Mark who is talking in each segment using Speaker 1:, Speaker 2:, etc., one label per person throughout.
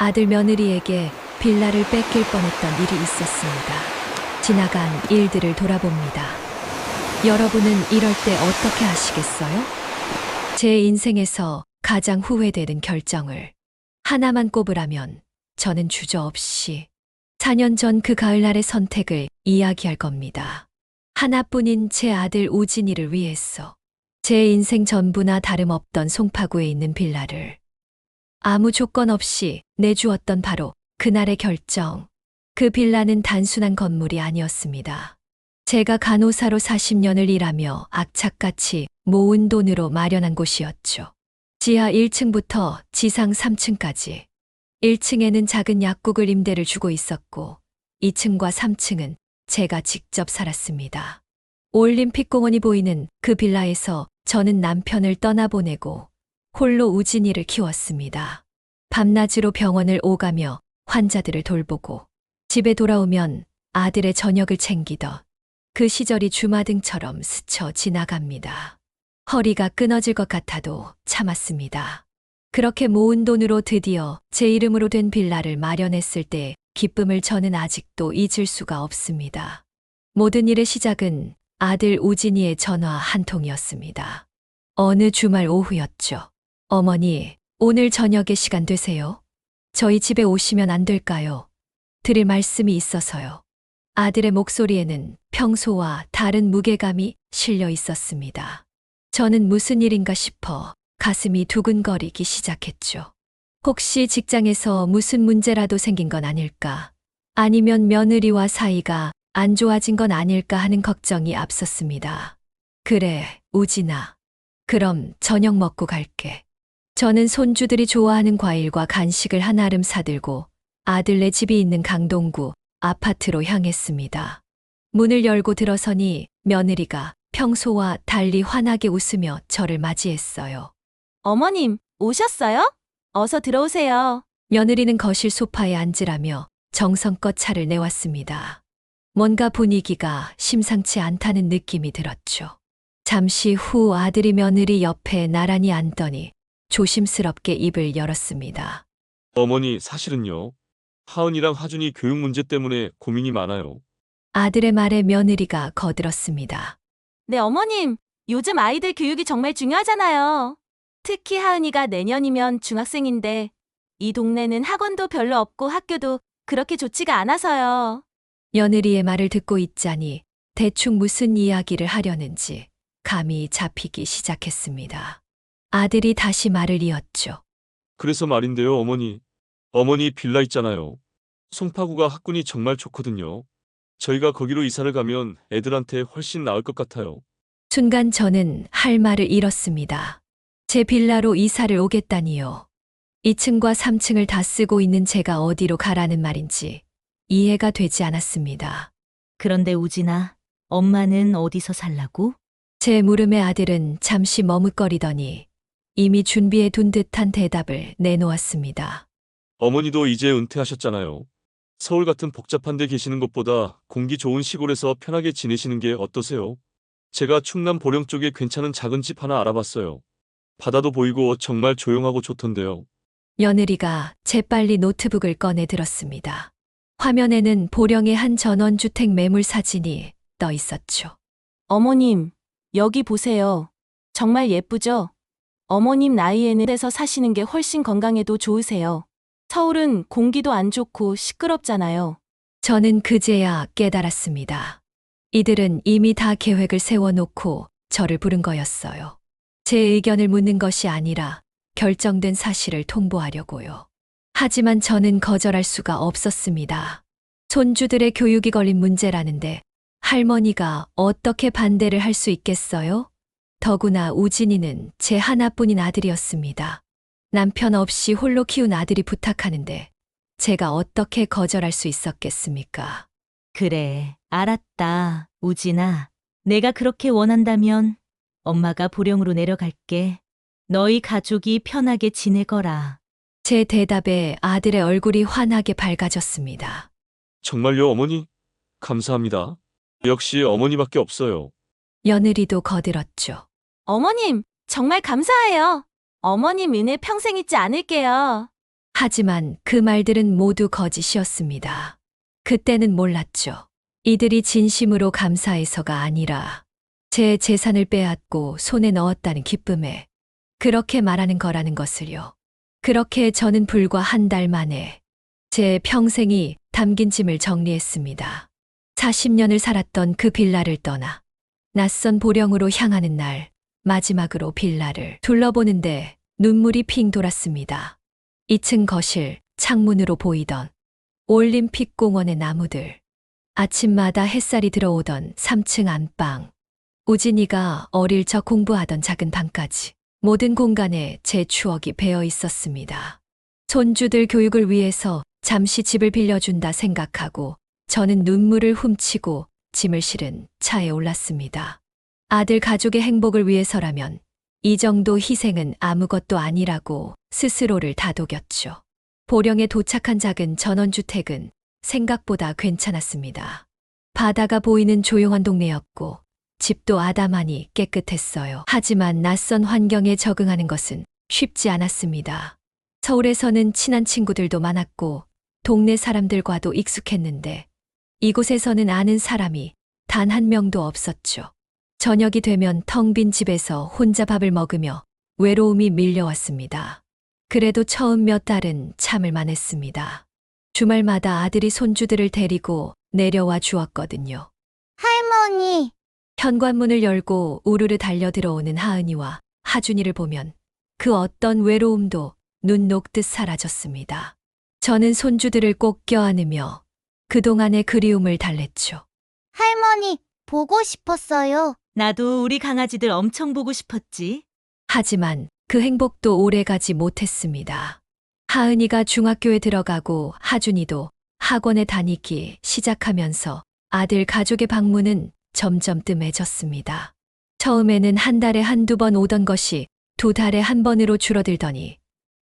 Speaker 1: 아들 며느리에게 빌라를 뺏길 뻔했던 일이 있었습니다. 지나간 일들을 돌아봅니다. 여러분은 이럴 때 어떻게 하시겠어요? 제 인생에서 가장 후회되는 결정을 하나만 꼽으라면 저는 주저없이 4년 전 그 가을날의 선택을 이야기할 겁니다. 하나뿐인 제 아들 우진이를 위해서 제 인생 전부나 다름없던 송파구에 있는 빌라를 아무 조건 없이 내주었던 바로 그날의 결정. 그 빌라는 단순한 건물이 아니었습니다. 제가 간호사로 40년을 일하며 악착같이 모은 돈으로 마련한 곳이었죠. 지하 1층부터 지상 3층까지. 1층에는 작은 약국을 임대를 주고 있었고 2층과 3층은 제가 직접 살았습니다. 올림픽공원이 보이는 그 빌라에서 저는 남편을 떠나보내고 홀로 우진이를 키웠습니다. 밤낮으로 병원을 오가며 환자들을 돌보고 집에 돌아오면 아들의 저녁을 챙기던 그 시절이 주마등처럼 스쳐 지나갑니다. 허리가 끊어질 것 같아도 참았습니다. 그렇게 모은 돈으로 드디어 제 이름으로 된 빌라를 마련했을 때 기쁨을 저는 아직도 잊을 수가 없습니다. 모든 일의 시작은 아들 우진이의 전화 한 통이었습니다. 어느 주말 오후였죠. 어머니, 오늘 저녁에 시간 되세요? 저희 집에 오시면 안 될까요? 드릴 말씀이 있어서요. 아들의 목소리에는 평소와 다른 무게감이 실려 있었습니다. 저는 무슨 일인가 싶어 가슴이 두근거리기 시작했죠. 혹시 직장에서 무슨 문제라도 생긴 건 아닐까? 아니면 며느리와 사이가 안 좋아진 건 아닐까 하는 걱정이 앞섰습니다. 그래, 우진아. 그럼 저녁 먹고 갈게. 저는 손주들이 좋아하는 과일과 간식을 한아름 사들고 아들네 집이 있는 강동구 아파트로 향했습니다. 문을 열고 들어서니 며느리가 평소와 달리 환하게 웃으며 저를 맞이했어요.
Speaker 2: 어머님, 오셨어요? 어서 들어오세요.
Speaker 1: 며느리는 거실 소파에 앉으라며 정성껏 차를 내왔습니다. 뭔가 분위기가 심상치 않다는 느낌이 들었죠. 잠시 후 아들이 며느리 옆에 나란히 앉더니 조심스럽게 입을 열었습니다.
Speaker 3: 어머니, 사실은요. 하은이랑 하준이 교육 문제 때문에 고민이 많아요.
Speaker 1: 아들의 말에 며느리가 거들었습니다.
Speaker 2: 네, 어머님. 요즘 아이들 교육이 정말 중요하잖아요. 특히 하은이가 내년이면 중학생인데 이 동네는 학원도 별로 없고 학교도 그렇게 좋지가 않아서요.
Speaker 1: 며느리의 말을 듣고 있자니 대충 무슨 이야기를 하려는지 감이 잡히기 시작했습니다. 아들이 다시 말을 이었죠.
Speaker 3: 그래서 말인데요, 어머니. 어머니 빌라 있잖아요. 송파구가 학군이 정말 좋거든요. 저희가 거기로 이사를 가면 애들한테 훨씬 나을 것 같아요.
Speaker 1: 순간 저는 할 말을 잃었습니다. 제 빌라로 이사를 오겠다니요. 2층과 3층을 다 쓰고 있는 제가 어디로 가라는 말인지 이해가 되지 않았습니다.
Speaker 4: 그런데 우진아, 엄마는 어디서 살라고?
Speaker 1: 제 물음에 아들은 잠시 머뭇거리더니 이미 준비해 둔 듯한 대답을 내놓았습니다.
Speaker 3: 어머니도 이제 은퇴하셨잖아요. 서울 같은 복잡한 데 계시는 것보다 공기 좋은 시골에서 편하게 지내시는 게 어떠세요? 제가 충남 보령 쪽에 괜찮은 작은 집 하나 알아봤어요. 바다도 보이고 정말 조용하고 좋던데요.
Speaker 1: 며느리가 재빨리 노트북을 꺼내 들었습니다. 화면에는 보령의 한 전원주택 매물 사진이 떠 있었죠.
Speaker 2: 어머님, 여기 보세요. 정말 예쁘죠? 어머님 나이에는 에서 사시는 게 훨씬 건강에도 좋으세요. 서울은 공기도 안 좋고 시끄럽잖아요.
Speaker 1: 저는 그제야 깨달았습니다. 이들은 이미 다 계획을 세워놓고 저를 부른 거였어요. 제 의견을 묻는 것이 아니라 결정된 사실을 통보하려고요. 하지만 저는 거절할 수가 없었습니다. 손주들의 교육이 걸린 문제라는데 할머니가 어떻게 반대를 할 수 있겠어요? 더구나 우진이는 제 하나뿐인 아들이었습니다. 남편 없이 홀로 키운 아들이 부탁하는데 제가 어떻게 거절할 수 있었겠습니까?
Speaker 4: 그래, 알았다. 우진아, 내가 그렇게 원한다면 엄마가 보령으로 내려갈게. 너희 가족이 편하게 지내거라.
Speaker 1: 제 대답에 아들의 얼굴이 환하게 밝아졌습니다.
Speaker 3: 정말요, 어머니? 감사합니다. 역시 어머니밖에 없어요.
Speaker 1: 며느리도 거들었죠.
Speaker 2: 어머님, 정말 감사해요. 어머님 은혜 평생 잊지 않을게요.
Speaker 1: 하지만 그 말들은 모두 거짓이었습니다. 그때는 몰랐죠. 이들이 진심으로 감사해서가 아니라 제 재산을 빼앗고 손에 넣었다는 기쁨에 그렇게 말하는 거라는 것을요. 그렇게 저는 불과 한 달 만에 제 평생이 담긴 짐을 정리했습니다. 40년을 살았던 그 빌라를 떠나 낯선 보령으로 향하는 날 마지막으로 빌라를 둘러보는데 눈물이 핑 돌았습니다. 2층 거실 창문으로 보이던 올림픽 공원의 나무들, 아침마다 햇살이 들어오던 3층 안방, 우진이가 어릴 적 공부하던 작은 방까지 모든 공간에 제 추억이 배어 있었습니다. 손주들 교육을 위해서 잠시 집을 빌려준다 생각하고 저는 눈물을 훔치고 짐을 실은 차에 올랐습니다. 아들 가족의 행복을 위해서라면 이 정도 희생은 아무것도 아니라고 스스로를 다독였죠. 보령에 도착한 작은 전원주택은 생각보다 괜찮았습니다. 바다가 보이는 조용한 동네였고 집도 아담하니 깨끗했어요. 하지만 낯선 환경에 적응하는 것은 쉽지 않았습니다. 서울에서는 친한 친구들도 많았고 동네 사람들과도 익숙했는데 이곳에서는 아는 사람이 단 한 명도 없었죠. 저녁이 되면 텅 빈 집에서 혼자 밥을 먹으며 외로움이 밀려왔습니다. 그래도 처음 몇 달은 참을 만했습니다. 주말마다 아들이 손주들을 데리고 내려와 주었거든요.
Speaker 5: 할머니,
Speaker 1: 현관문을 열고 우르르 달려 들어오는 하은이와 하준이를 보면 그 어떤 외로움도 눈 녹듯 사라졌습니다. 저는 손주들을 꼭 껴안으며 그동안의 그리움을 달랬죠.
Speaker 5: 할머니, 보고 싶었어요.
Speaker 4: 나도 우리 강아지들 엄청 보고 싶었지.
Speaker 1: 하지만 그 행복도 오래가지 못했습니다. 하은이가 중학교에 들어가고 하준이도 학원에 다니기 시작하면서 아들 가족의 방문은 점점 뜸해졌습니다. 처음에는 한 달에 한두 번 오던 것이 2달에 한 번으로 줄어들더니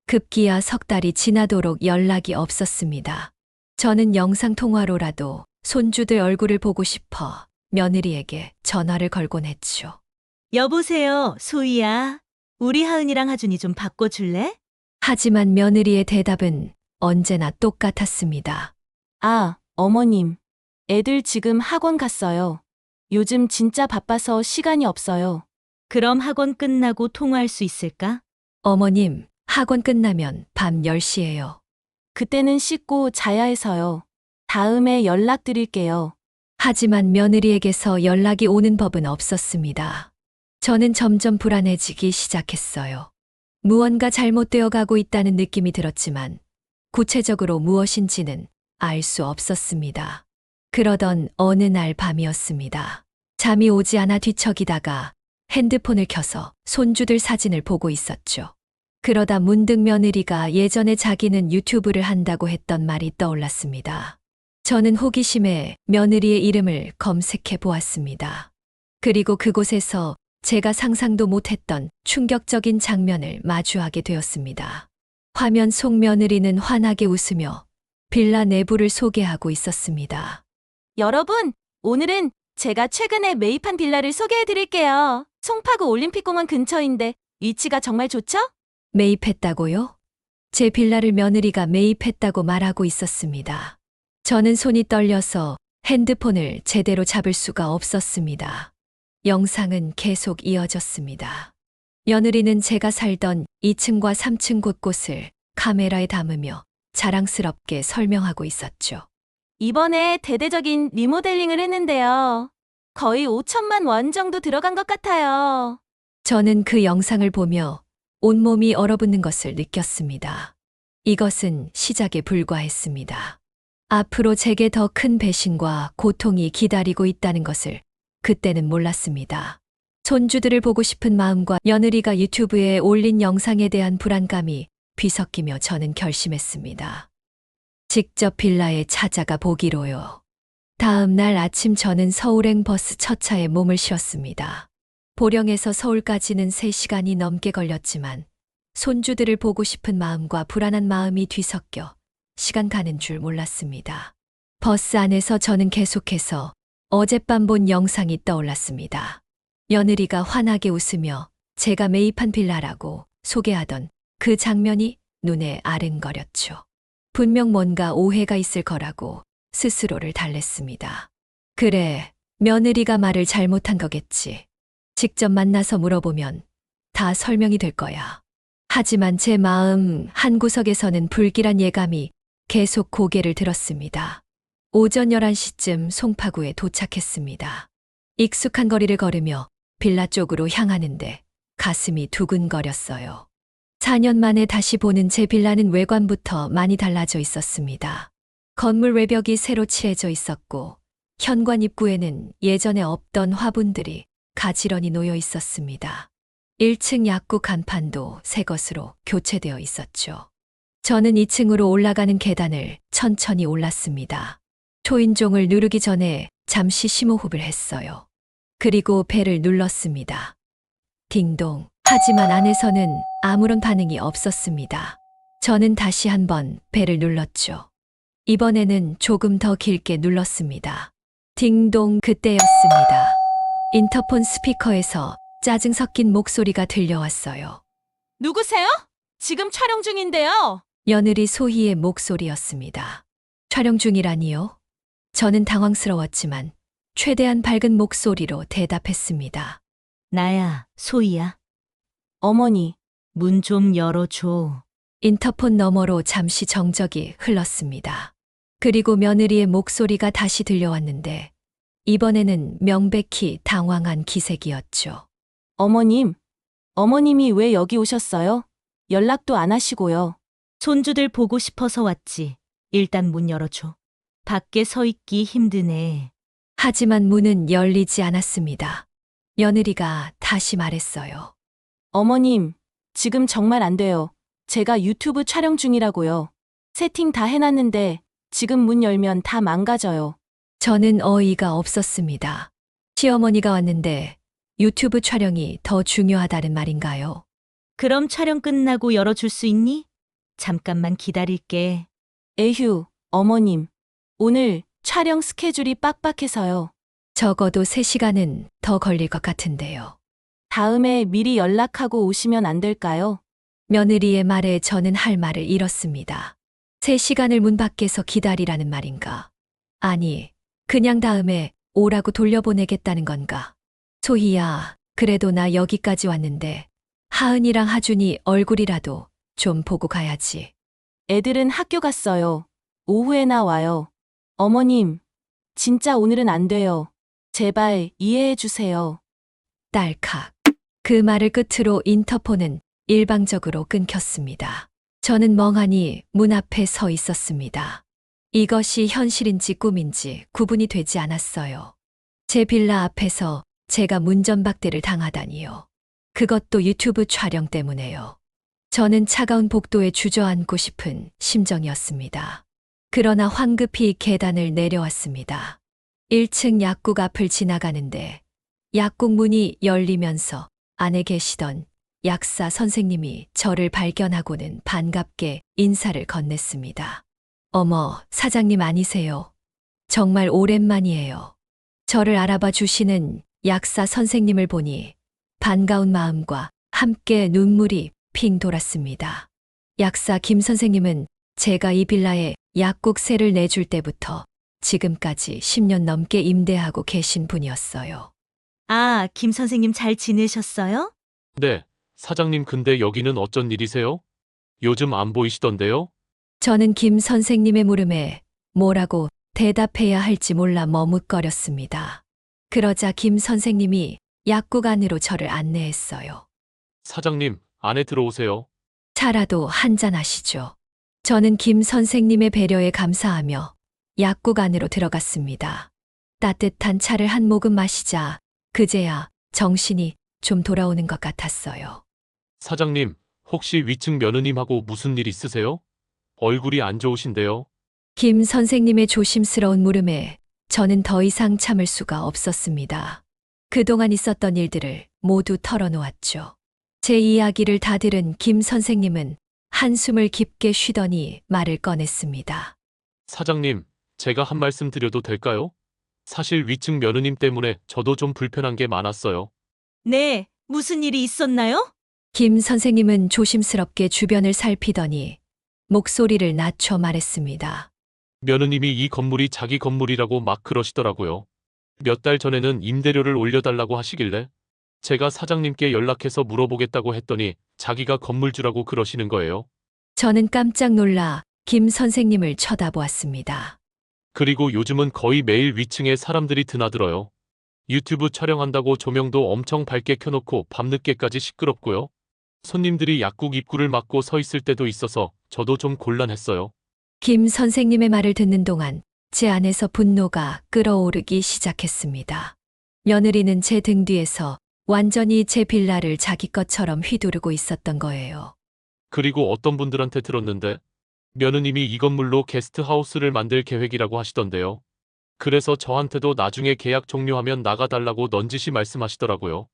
Speaker 1: 급기야 3달이 지나도록 연락이 없었습니다. 저는 영상통화로라도 손주들 얼굴을 보고 싶어 며느리에게 전화를 걸곤 했죠.
Speaker 4: 여보세요, 소희야. 우리 하은이랑 하준이 좀 바꿔줄래?
Speaker 1: 하지만 며느리의 대답은 언제나 똑같았습니다.
Speaker 2: 아, 어머님. 애들 지금 학원 갔어요. 요즘 진짜 바빠서 시간이 없어요.
Speaker 4: 그럼 학원 끝나고 통화할 수 있을까?
Speaker 1: 어머님, 학원 끝나면 밤 10시예요.
Speaker 2: 그때는 씻고 자야 해서요. 다음에 연락드릴게요.
Speaker 1: 하지만 며느리에게서 연락이 오는 법은 없었습니다. 저는 점점 불안해지기 시작했어요. 무언가 잘못되어 가고 있다는 느낌이 들었지만 구체적으로 무엇인지는 알 수 없었습니다. 그러던 어느 날 밤이었습니다. 잠이 오지 않아 뒤척이다가 핸드폰을 켜서 손주들 사진을 보고 있었죠. 그러다 문득 며느리가 예전에 자기는 유튜브를 한다고 했던 말이 떠올랐습니다. 저는 호기심에 며느리의 이름을 검색해 보았습니다. 그리고 그곳에서 제가 상상도 못했던 충격적인 장면을 마주하게 되었습니다. 화면 속 며느리는 환하게 웃으며 빌라 내부를 소개하고 있었습니다.
Speaker 2: 여러분, 오늘은 제가 최근에 매입한 빌라를 소개해 드릴게요. 송파구 올림픽공원 근처인데 위치가 정말 좋죠?
Speaker 1: 매입했다고요? 제 빌라를 며느리가 매입했다고 말하고 있었습니다. 저는 손이 떨려서 핸드폰을 제대로 잡을 수가 없었습니다. 영상은 계속 이어졌습니다. 며느리는 제가 살던 2층과 3층 곳곳을 카메라에 담으며 자랑스럽게 설명하고 있었죠.
Speaker 2: 이번에 대대적인 리모델링을 했는데요. 거의 5천만 원 정도 들어간 것 같아요.
Speaker 1: 저는 그 영상을 보며 온몸이 얼어붙는 것을 느꼈습니다. 이것은 시작에 불과했습니다. 앞으로 제게 더 큰 배신과 고통이 기다리고 있다는 것을 그때는 몰랐습니다. 손주들을 보고 싶은 마음과 며느리가 유튜브에 올린 영상에 대한 불안감이 뒤섞이며 저는 결심했습니다. 직접 빌라에 찾아가 보기로요. 다음 날 아침 저는 서울행 버스 첫 차에 몸을 씌웠습니다. 보령에서 서울까지는 3시간이 넘게 걸렸지만 손주들을 보고 싶은 마음과 불안한 마음이 뒤섞여 시간 가는 줄 몰랐습니다. 버스 안에서 저는 계속해서 어젯밤 본 영상이 떠올랐습니다. 며느리가 환하게 웃으며 제가 매입한 빌라라고 소개하던 그 장면이 눈에 아른거렸죠. 분명 뭔가 오해가 있을 거라고 스스로를 달랬습니다. 그래, 며느리가 말을 잘못한 거겠지. 직접 만나서 물어보면 다 설명이 될 거야. 하지만 제 마음 한구석에서는 불길한 예감이 계속 고개를 들었습니다. 오전 11시쯤 송파구에 도착했습니다. 익숙한 거리를 걸으며 빌라 쪽으로 향하는데 가슴이 두근거렸어요. 4년 만에 다시 보는 제 빌라는 외관부터 많이 달라져 있었습니다. 건물 외벽이 새로 칠해져 있었고 현관 입구에는 예전에 없던 화분들이 가지런히 놓여 있었습니다. 1층 약국 간판도 새 것으로 교체되어 있었죠. 저는 2층으로 올라가는 계단을 천천히 올랐습니다. 초인종을 누르기 전에 잠시 심호흡을 했어요. 그리고 벨을 눌렀습니다. 딩동. 하지만 안에서는 아무런 반응이 없었습니다. 저는 다시 한번 벨을 눌렀죠. 이번에는 조금 더 길게 눌렀습니다. 딩동. 그때였습니다. 인터폰 스피커에서 짜증 섞인 목소리가 들려왔어요.
Speaker 2: 누구세요? 지금 촬영 중인데요.
Speaker 1: 며느리 소희의 목소리였습니다. 촬영 중이라니요? 저는 당황스러웠지만 최대한 밝은 목소리로 대답했습니다.
Speaker 4: 나야, 소희야.
Speaker 2: 어머니,
Speaker 4: 문 좀 열어줘.
Speaker 1: 인터폰 너머로 잠시 정적이 흘렀습니다. 그리고 며느리의 목소리가 다시 들려왔는데 이번에는 명백히 당황한 기색이었죠.
Speaker 2: 어머님이 왜 여기 오셨어요? 연락도 안 하시고요.
Speaker 4: 손주들 보고 싶어서 왔지. 일단 문 열어줘. 밖에 서 있기 힘드네.
Speaker 1: 하지만 문은 열리지 않았습니다. 며느리가 다시 말했어요.
Speaker 2: 어머님, 지금 정말 안 돼요. 제가 유튜브 촬영 중이라고요. 세팅 다 해놨는데 지금 문 열면 다 망가져요.
Speaker 1: 저는 어이가 없었습니다. 시어머니가 왔는데 유튜브 촬영이 더 중요하다는 말인가요?
Speaker 4: 그럼 촬영 끝나고 열어줄 수 있니? 잠깐만 기다릴게.
Speaker 2: 에휴, 어머님. 오늘 촬영 스케줄이 빡빡해서요.
Speaker 1: 적어도 3시간은 더 걸릴 것 같은데요.
Speaker 2: 다음에 미리 연락하고 오시면 안 될까요?
Speaker 1: 며느리의 말에 저는 할 말을 잃었습니다. 3시간을 문 밖에서 기다리라는 말인가? 아니, 그냥 다음에 오라고 돌려보내겠다는 건가? 소희야, 그래도 나 여기까지 왔는데 하은이랑 하준이 얼굴이라도 좀 보고 가야지.
Speaker 2: 애들은 학교 갔어요. 오후에나 와요. 어머님, 진짜 오늘은 안 돼요. 제발 이해해 주세요.
Speaker 1: 딸칵. 그 말을 끝으로 인터폰은 일방적으로 끊겼습니다. 저는 멍하니 문 앞에 서 있었습니다. 이것이 현실인지 꿈인지 구분이 되지 않았어요. 제 빌라 앞에서 제가 문전박대를 당하다니요. 그것도 유튜브 촬영 때문에요. 저는 차가운 복도에 주저앉고 싶은 심정이었습니다. 그러나 황급히 계단을 내려왔습니다. 1층 약국 앞을 지나가는데 약국 문이 열리면서 안에 계시던 약사 선생님이 저를 발견하고는 반갑게 인사를 건넸습니다. 어머, 사장님 아니세요? 정말 오랜만이에요. 저를 알아봐 주시는 약사 선생님을 보니 반가운 마음과 함께 눈물이 핑 돌았습니다. 약사 김 선생님은 제가 이 빌라에 약국세를 내줄 때부터 지금까지 10년 넘게 임대하고 계신 분이었어요.
Speaker 4: 아, 김 선생님 잘 지내셨어요?
Speaker 6: 네, 사장님 근데 여기는 어쩐 일이세요? 요즘 안 보이시던데요?
Speaker 1: 저는 김 선생님의 물음에 뭐라고 대답해야 할지 몰라 머뭇거렸습니다. 그러자 김 선생님이 약국 안으로 저를 안내했어요.
Speaker 6: 사장님, 안에 들어오세요.
Speaker 1: 차라도 한잔 하시죠. 저는 김 선생님의 배려에 감사하며 약국 안으로 들어갔습니다. 따뜻한 차를 한 모금 마시자 그제야 정신이 좀 돌아오는 것 같았어요.
Speaker 6: 사장님, 혹시 위층 며느님하고 무슨 일 있으세요? 얼굴이 안 좋으신데요?
Speaker 1: 김 선생님의 조심스러운 물음에 저는 더 이상 참을 수가 없었습니다. 그동안 있었던 일들을 모두 털어놓았죠. 제 이야기를 다 들은 김 선생님은 한숨을 깊게 쉬더니 말을 꺼냈습니다.
Speaker 6: 사장님, 제가 한 말씀 드려도 될까요? 사실 위층 며느님 때문에 저도 좀 불편한 게 많았어요.
Speaker 4: 네, 무슨 일이 있었나요?
Speaker 1: 김 선생님은 조심스럽게 주변을 살피더니 목소리를 낮춰 말했습니다.
Speaker 6: 며느님이 이 건물이 자기 건물이라고 막 그러시더라고요. 몇 달 전에는 임대료를 올려달라고 하시길래 제가 사장님께 연락해서 물어보겠다고 했더니 자기가 건물주라고 그러시는 거예요.
Speaker 1: 저는 깜짝 놀라 김 선생님을 쳐다보았습니다.
Speaker 6: 그리고 요즘은 거의 매일 위층에 사람들이 드나들어요. 유튜브 촬영한다고 조명도 엄청 밝게 켜놓고 밤늦게까지 시끄럽고요. 손님들이 약국 입구를 막고 서 있을 때도 있어서 저도 좀 곤란했어요.
Speaker 1: 김 선생님의 말을 듣는 동안 제 안에서 분노가 끓어오르기 시작했습니다. 며느리는 제 등 뒤에서 완전히 제 빌라를 자기 것처럼 휘두르고 있었던 거예요.
Speaker 6: 그리고 어떤 분들한테 들었는데 며느님이 이 건물로 게스트하우스를 만들 계획이라고 하시던데요. 그래서 저한테도 나중에 계약 종료하면 나가달라고 넌지시 말씀하시더라고요.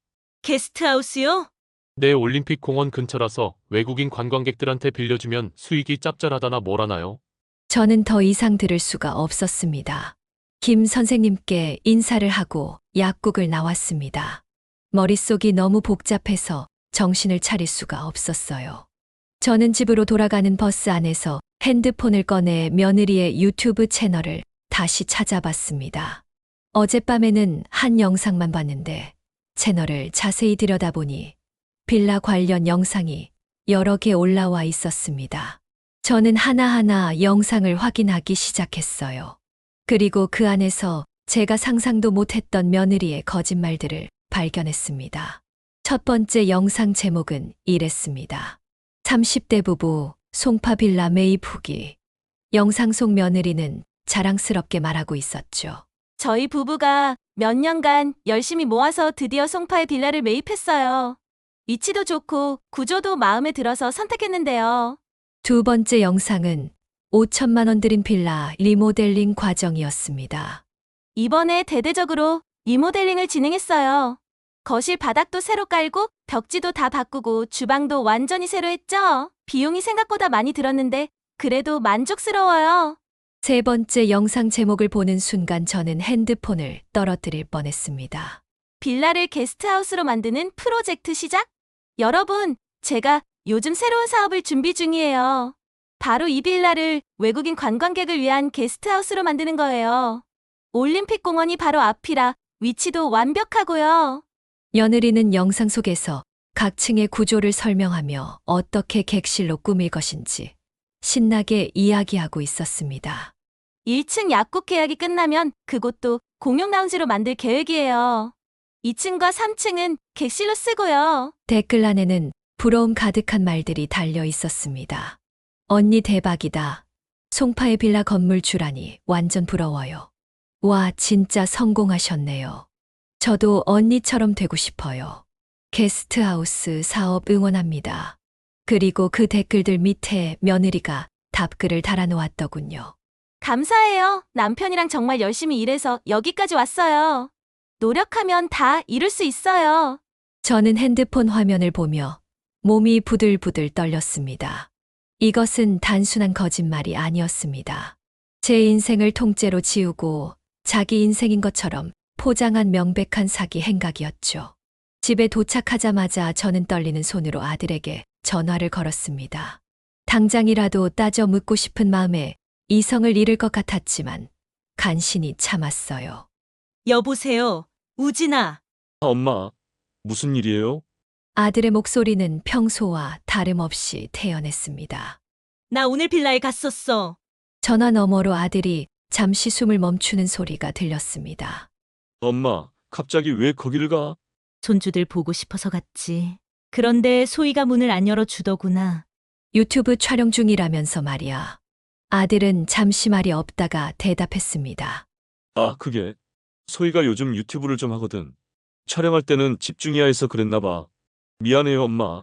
Speaker 4: 게스트하우스요?
Speaker 6: 내 올림픽 공원 근처라서 외국인 관광객들한테 빌려주면 수익이 짭짤하다나 뭐라나요?
Speaker 1: 저는 더 이상 들을 수가 없었습니다. 김 선생님께 인사를 하고 약국을 나왔습니다. 머릿속이 너무 복잡해서 정신을 차릴 수가 없었어요. 저는 집으로 돌아가는 버스 안에서 핸드폰을 꺼내 며느리의 유튜브 채널을 다시 찾아봤습니다. 어젯밤에는 한 영상만 봤는데 채널을 자세히 들여다보니 빌라 관련 영상이 여러 개 올라와 있었습니다. 저는 하나하나 영상을 확인하기 시작했어요. 그리고 그 안에서 제가 상상도 못했던 며느리의 거짓말들을 발견했습니다. 첫 번째 영상 제목은 이랬습니다. 30대 부부 송파 빌라 매입 후기. 영상 속 며느리는 자랑스럽게 말하고 있었죠.
Speaker 2: 저희 부부가 몇 년간 열심히 모아서 드디어 송파에 빌라를 매입했어요. 위치도 좋고 구조도 마음에 들어서 선택했는데요.
Speaker 1: 두 번째 영상은 5천만 원 들인 빌라 리모델링 과정이었습니다.
Speaker 2: 이번에 대대적으로 리모델링을 진행했어요. 거실 바닥도 새로 깔고 벽지도 다 바꾸고 주방도 완전히 새로 했죠. 비용이 생각보다 많이 들었는데 그래도 만족스러워요.
Speaker 1: 세 번째 영상 제목을 보는 순간 저는 핸드폰을 떨어뜨릴 뻔했습니다.
Speaker 2: 빌라를 게스트하우스로 만드는 프로젝트 시작? 여러분, 제가 요즘 새로운 사업을 준비 중이에요. 바로 이 빌라를 외국인 관광객을 위한 게스트하우스로 만드는 거예요. 올림픽 공원이 바로 앞이라 위치도 완벽하고요.
Speaker 1: 며느리는 영상 속에서 각 층의 구조를 설명하며 어떻게 객실로 꾸밀 것인지 신나게 이야기하고 있었습니다.
Speaker 2: 1층 약국 계약이 끝나면 그곳도 공용 라운지로 만들 계획이에요. 2층과 3층은 객실로 쓰고요.
Speaker 1: 댓글란에는 부러움 가득한 말들이 달려 있었습니다. 언니 대박이다. 송파의 빌라 건물 주라니 완전 부러워요. 와, 진짜 성공하셨네요. 저도 언니처럼 되고 싶어요. 게스트하우스 사업 응원합니다. 그리고 그 댓글들 밑에 며느리가 답글을 달아놓았더군요.
Speaker 2: 감사해요. 남편이랑 정말 열심히 일해서 여기까지 왔어요. 노력하면 다 이룰 수 있어요.
Speaker 1: 저는 핸드폰 화면을 보며 몸이 부들부들 떨렸습니다. 이것은 단순한 거짓말이 아니었습니다. 제 인생을 통째로 지우고 자기 인생인 것처럼 포장한 명백한 사기 행각이었죠. 집에 도착하자마자 저는 떨리는 손으로 아들에게 전화를 걸었습니다. 당장이라도 따져 묻고 싶은 마음에 이성을 잃을 것 같았지만 간신히 참았어요.
Speaker 4: 여보세요, 우진아.
Speaker 3: 엄마, 무슨 일이에요?
Speaker 1: 아들의 목소리는 평소와 다름없이 태연했습니다.
Speaker 4: 나 오늘 빌라에 갔었어.
Speaker 1: 전화 너머로 아들이 잠시 숨을 멈추는 소리가 들렸습니다.
Speaker 3: 엄마, 갑자기 왜 거기를 가?
Speaker 4: 손주들 보고 싶어서 갔지. 그런데 소희가 문을 안 열어주더구나.
Speaker 1: 유튜브 촬영 중이라면서 말이야. 아들은 잠시 말이 없다가 대답했습니다.
Speaker 3: 아, 그게 소희가 요즘 유튜브를 좀 하거든. 촬영할 때는 집중해야 해서 그랬나 봐. 미안해요, 엄마.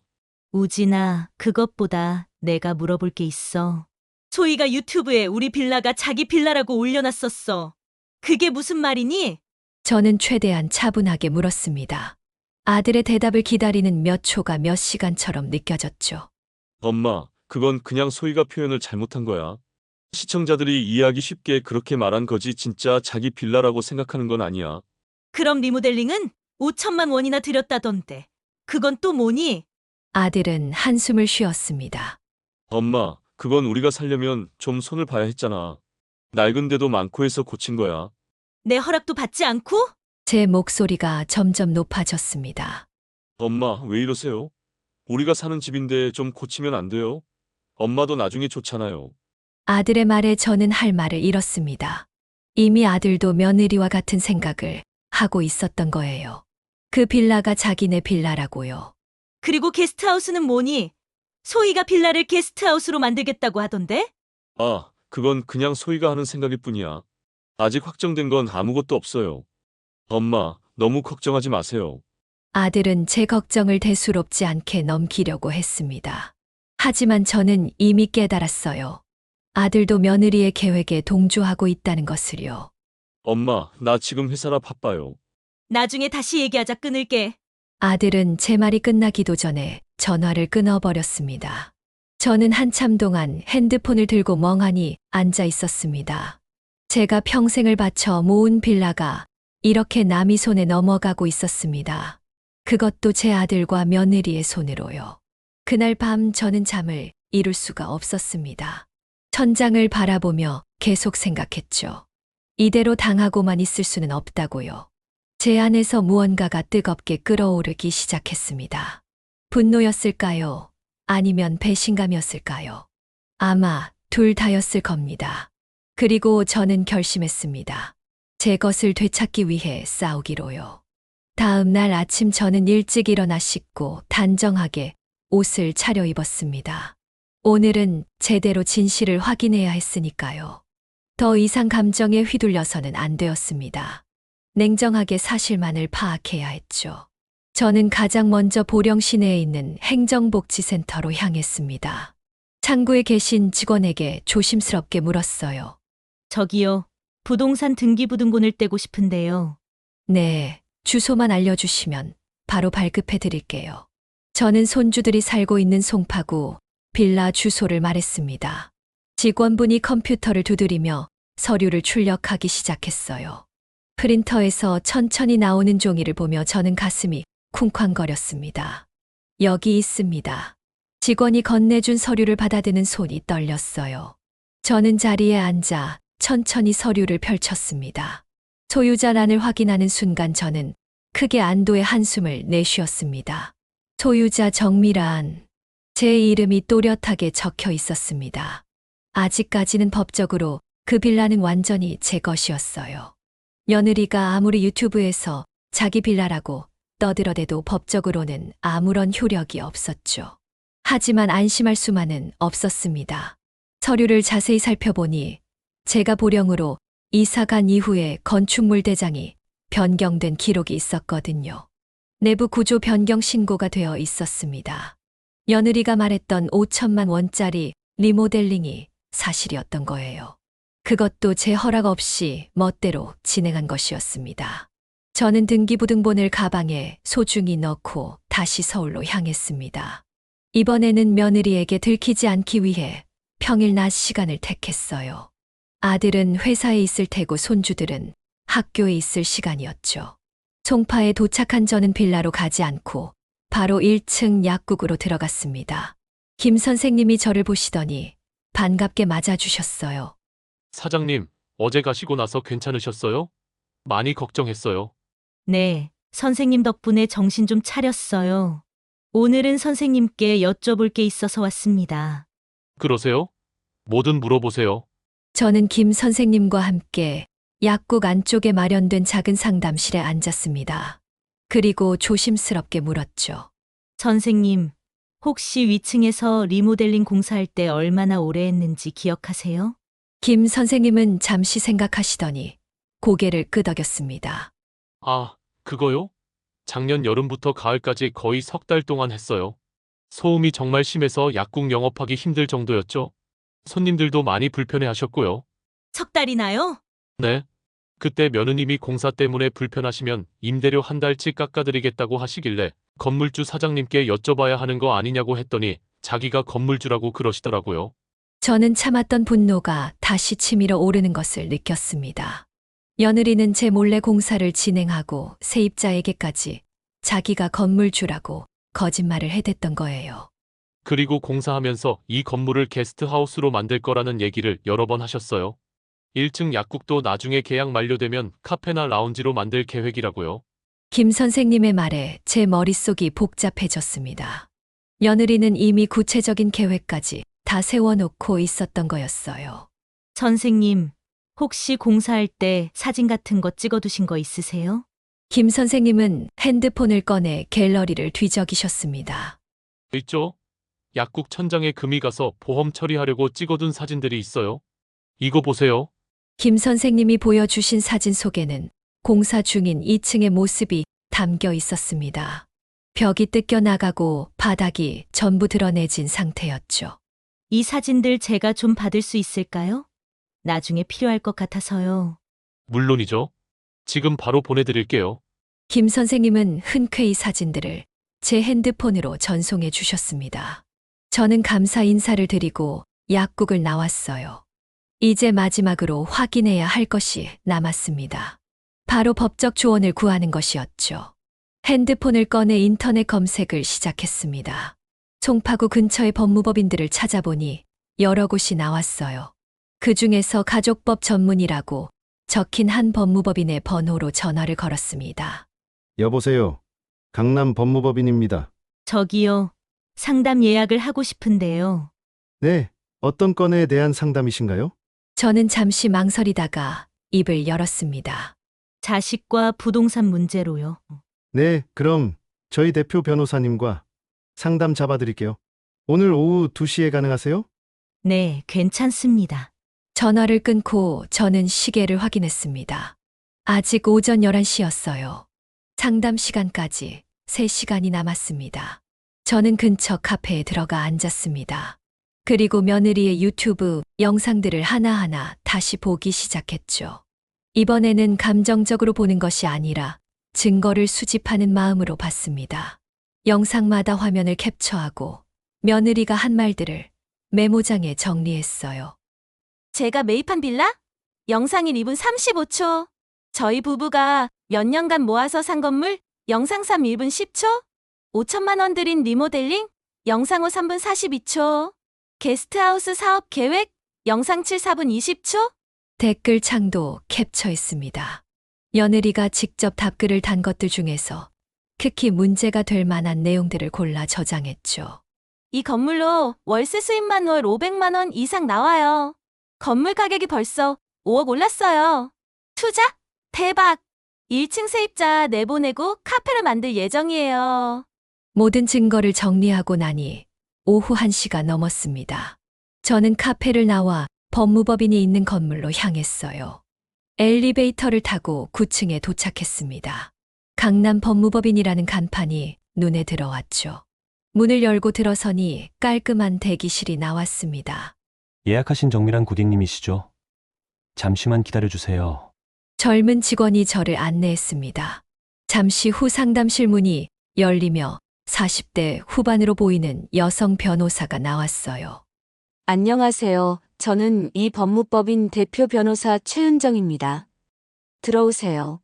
Speaker 4: 우진아, 그것보다 내가 물어볼 게 있어. 소희가 유튜브에 우리 빌라가 자기 빌라라고 올려놨었어. 그게 무슨 말이니?
Speaker 1: 저는 최대한 차분하게 물었습니다. 아들의 대답을 기다리는 몇 초가 몇 시간처럼 느껴졌죠.
Speaker 3: 엄마, 그건 그냥 소희가 표현을 잘못한 거야. 시청자들이 이해하기 쉽게 그렇게 말한 거지 진짜 자기 빌라라고 생각하는 건 아니야.
Speaker 4: 그럼 리모델링은 5천만 원이나 들였다던데. 그건 또 뭐니?
Speaker 1: 아들은 한숨을 쉬었습니다.
Speaker 3: 엄마, 그건 우리가 살려면 좀 손을 봐야 했잖아. 낡은 데도 많고 해서 고친 거야.
Speaker 4: 내 허락도 받지 않고?
Speaker 1: 제 목소리가 점점 높아졌습니다.
Speaker 3: 엄마, 왜 이러세요? 우리가 사는 집인데 좀 고치면 안 돼요? 엄마도 나중에 좋잖아요.
Speaker 1: 아들의 말에 저는 할 말을 잃었습니다. 이미 아들도 며느리와 같은 생각을 하고 있었던 거예요. 그 빌라가 자기네 빌라라고요.
Speaker 4: 그리고 게스트하우스는 뭐니? 소희가 빌라를 게스트하우스로 만들겠다고 하던데?
Speaker 3: 아, 그건 그냥 소희가 하는 생각일 뿐이야. 아직 확정된 건 아무것도 없어요. 엄마, 너무 걱정하지 마세요.
Speaker 1: 아들은 제 걱정을 대수롭지 않게 넘기려고 했습니다. 하지만 저는 이미 깨달았어요. 아들도 며느리의 계획에 동조하고 있다는 것을요.
Speaker 3: 엄마, 나 지금 회사라 바빠요.
Speaker 4: 나중에 다시 얘기하자. 끊을게.
Speaker 1: 아들은 제 말이 끝나기도 전에 전화를 끊어버렸습니다. 저는 한참 동안 핸드폰을 들고 멍하니 앉아 있었습니다. 제가 평생을 바쳐 모은 빌라가 이렇게 남의 손에 넘어가고 있었습니다. 그것도 제 아들과 며느리의 손으로요. 그날 밤 저는 잠을 이룰 수가 없었습니다. 천장을 바라보며 계속 생각했죠. 이대로 당하고만 있을 수는 없다고요. 제 안에서 무언가가 뜨겁게 끓어오르기 시작했습니다. 분노였을까요? 아니면 배신감이었을까요? 아마 둘 다였을 겁니다. 그리고 저는 결심했습니다. 제 것을 되찾기 위해 싸우기로요. 다음 날 아침 저는 일찍 일어나 씻고 단정하게 옷을 차려입었습니다. 오늘은 제대로 진실을 확인해야 했으니까요. 더 이상 감정에 휘둘려서는 안 되었습니다. 냉정하게 사실만을 파악해야 했죠. 저는 가장 먼저 보령 시내에 있는 행정복지센터로 향했습니다. 창구에 계신 직원에게 조심스럽게 물었어요.
Speaker 4: 저기요. 부동산 등기부등본을 떼고 싶은데요.
Speaker 1: 네, 주소만 알려주시면 바로 발급해 드릴게요. 저는 손주들이 살고 있는 송파구 빌라 주소를 말했습니다. 직원분이 컴퓨터를 두드리며 서류를 출력하기 시작했어요. 프린터에서 천천히 나오는 종이를 보며 저는 가슴이 쿵쾅거렸습니다. 여기 있습니다. 직원이 건네준 서류를 받아드는 손이 떨렸어요. 저는 자리에 앉아 천천히 서류를 펼쳤습니다. 소유자란을 확인하는 순간 저는 크게 안도의 한숨을 내쉬었습니다. 소유자 정미란. 제 이름이 또렷하게 적혀 있었습니다. 아직까지는 법적으로 그 빌라는 완전히 제 것이었어요. 며느리가 아무리 유튜브에서 자기 빌라라고 떠들어대도 법적으로는 아무런 효력이 없었죠. 하지만 안심할 수만은 없었습니다. 서류를 자세히 살펴보니 제가 보령으로 이사간 이후에 건축물 대장이 변경된 기록이 있었거든요. 내부 구조 변경 신고가 되어 있었습니다. 며느리가 말했던 5천만 원짜리 리모델링이 사실이었던 거예요. 그것도 제 허락 없이 멋대로 진행한 것이었습니다. 저는 등기부등본을 가방에 소중히 넣고 다시 서울로 향했습니다. 이번에는 며느리에게 들키지 않기 위해 평일 낮 시간을 택했어요. 아들은 회사에 있을 테고 손주들은 학교에 있을 시간이었죠. 송파에 도착한 저는 빌라로 가지 않고 바로 1층 약국으로 들어갔습니다. 김 선생님이 저를 보시더니 반갑게 맞아주셨어요.
Speaker 6: 사장님, 어제 가시고 나서 괜찮으셨어요? 많이 걱정했어요.
Speaker 4: 네, 선생님 덕분에 정신 좀 차렸어요. 오늘은 선생님께 여쭤볼 게 있어서 왔습니다.
Speaker 6: 그러세요? 뭐든 물어보세요.
Speaker 1: 저는 김 선생님과 함께 약국 안쪽에 마련된 작은 상담실에 앉았습니다. 그리고 조심스럽게 물었죠.
Speaker 4: 선생님, 혹시 위층에서 리모델링 공사할 때 얼마나 오래 했는지 기억하세요?
Speaker 1: 김 선생님은 잠시 생각하시더니 고개를 끄덕였습니다.
Speaker 6: 아, 그거요? 작년 여름부터 가을까지 거의 석 달 동안 했어요. 소음이 정말 심해서 약국 영업하기 힘들 정도였죠. 손님들도 많이 불편해 하셨고요.
Speaker 4: 석 달이나요?
Speaker 6: 네. 그때 며느님이 공사 때문에 불편하시면 임대료 한 달치 깎아드리겠다고 하시길래 건물주 사장님께 여쭤봐야 하는 거 아니냐고 했더니 자기가 건물주라고 그러시더라고요.
Speaker 1: 저는 참았던 분노가 다시 치밀어 오르는 것을 느꼈습니다. 며느리는 제 몰래 공사를 진행하고 세입자에게까지 자기가 건물주라고 거짓말을 해댔던 거예요.
Speaker 6: 그리고 공사하면서 이 건물을 게스트하우스로 만들 거라는 얘기를 여러 번 하셨어요. 1층 약국도 나중에 계약 만료되면 카페나 라운지로 만들 계획이라고요.
Speaker 1: 김 선생님의 말에 제 머릿속이 복잡해졌습니다. 며느리는 이미 구체적인 계획까지 다 세워놓고 있었던 거였어요.
Speaker 4: 선생님, 혹시 공사할 때 사진 같은 거 찍어두신 거 있으세요?
Speaker 1: 김 선생님은 핸드폰을 꺼내 갤러리를 뒤적이셨습니다.
Speaker 6: 있죠? 약국 천장에 금이 가서 보험 처리하려고 찍어둔 사진들이 있어요. 이거 보세요.
Speaker 1: 김 선생님이 보여주신 사진 속에는 공사 중인 2층의 모습이 담겨 있었습니다. 벽이 뜯겨 나가고 바닥이 전부 드러내진 상태였죠.
Speaker 4: 이 사진들 제가 좀 받을 수 있을까요? 나중에 필요할 것 같아서요.
Speaker 6: 물론이죠. 지금 바로 보내드릴게요.
Speaker 1: 김 선생님은 흔쾌히 사진들을 제 핸드폰으로 전송해 주셨습니다. 저는 감사 인사를 드리고 약국을 나왔어요. 이제 마지막으로 확인해야 할 것이 남았습니다. 바로 법적 조언을 구하는 것이었죠. 핸드폰을 꺼내 인터넷 검색을 시작했습니다. 송파구 근처의 법무법인들을 찾아보니 여러 곳이 나왔어요. 그 중에서 가족법 전문이라고 적힌 한 법무법인의 번호로 전화를 걸었습니다.
Speaker 7: 여보세요. 강남 법무법인입니다.
Speaker 4: 저기요, 상담 예약을 하고 싶은데요.
Speaker 7: 네, 어떤 건에 대한 상담이신가요?
Speaker 1: 저는 잠시 망설이다가 입을 열었습니다.
Speaker 4: 자식과 부동산 문제로요.
Speaker 7: 네, 그럼 저희 대표 변호사님과 상담 잡아드릴게요. 오늘 오후 2시에 가능하세요?
Speaker 4: 네, 괜찮습니다.
Speaker 1: 전화를 끊고 저는 시계를 확인했습니다. 아직 오전 11시였어요. 상담 시간까지 3시간이 남았습니다. 저는 근처 카페에 들어가 앉았습니다. 그리고 며느리의 유튜브 영상들을 하나하나 다시 보기 시작했죠. 이번에는 감정적으로 보는 것이 아니라 증거를 수집하는 마음으로 봤습니다. 영상마다 화면을 캡처하고 며느리가 한 말들을 메모장에 정리했어요.
Speaker 2: 제가 매입한 빌라? 영상일 2분 35초. 저희 부부가 몇 년간 모아서 산 건물? 영상 3 1분 10초. 5천만 원 들인 리모델링? 영상 5 3분 42초. 게스트하우스 사업 계획? 영상 7 4분 20초.
Speaker 1: 댓글 창도 캡처했습니다. 며느리가 직접 답글을 단 것들 중에서 특히 문제가 될 만한 내용들을 골라 저장했죠.
Speaker 2: 이 건물로 월세 수입만 월 500만 원 이상 나와요. 건물 가격이 벌써 5억 올랐어요. 투자? 대박! 1층 세입자 내보내고 카페를 만들 예정이에요.
Speaker 1: 모든 증거를 정리하고 나니 오후 1시가 넘었습니다. 저는 카페를 나와 법무법인이 있는 건물로 향했어요. 엘리베이터를 타고 9층에 도착했습니다. 강남 법무법인이라는 간판이 눈에 들어왔죠. 문을 열고 들어서니 깔끔한 대기실이 나왔습니다.
Speaker 8: 예약하신 정밀한 고객님이시죠? 잠시만 기다려주세요.
Speaker 1: 젊은 직원이 저를 안내했습니다. 잠시 후 상담실 문이 열리며 40대 후반으로 보이는 여성 변호사가 나왔어요.
Speaker 9: 안녕하세요. 저는 이 법무법인 대표 변호사 최은정입니다. 들어오세요.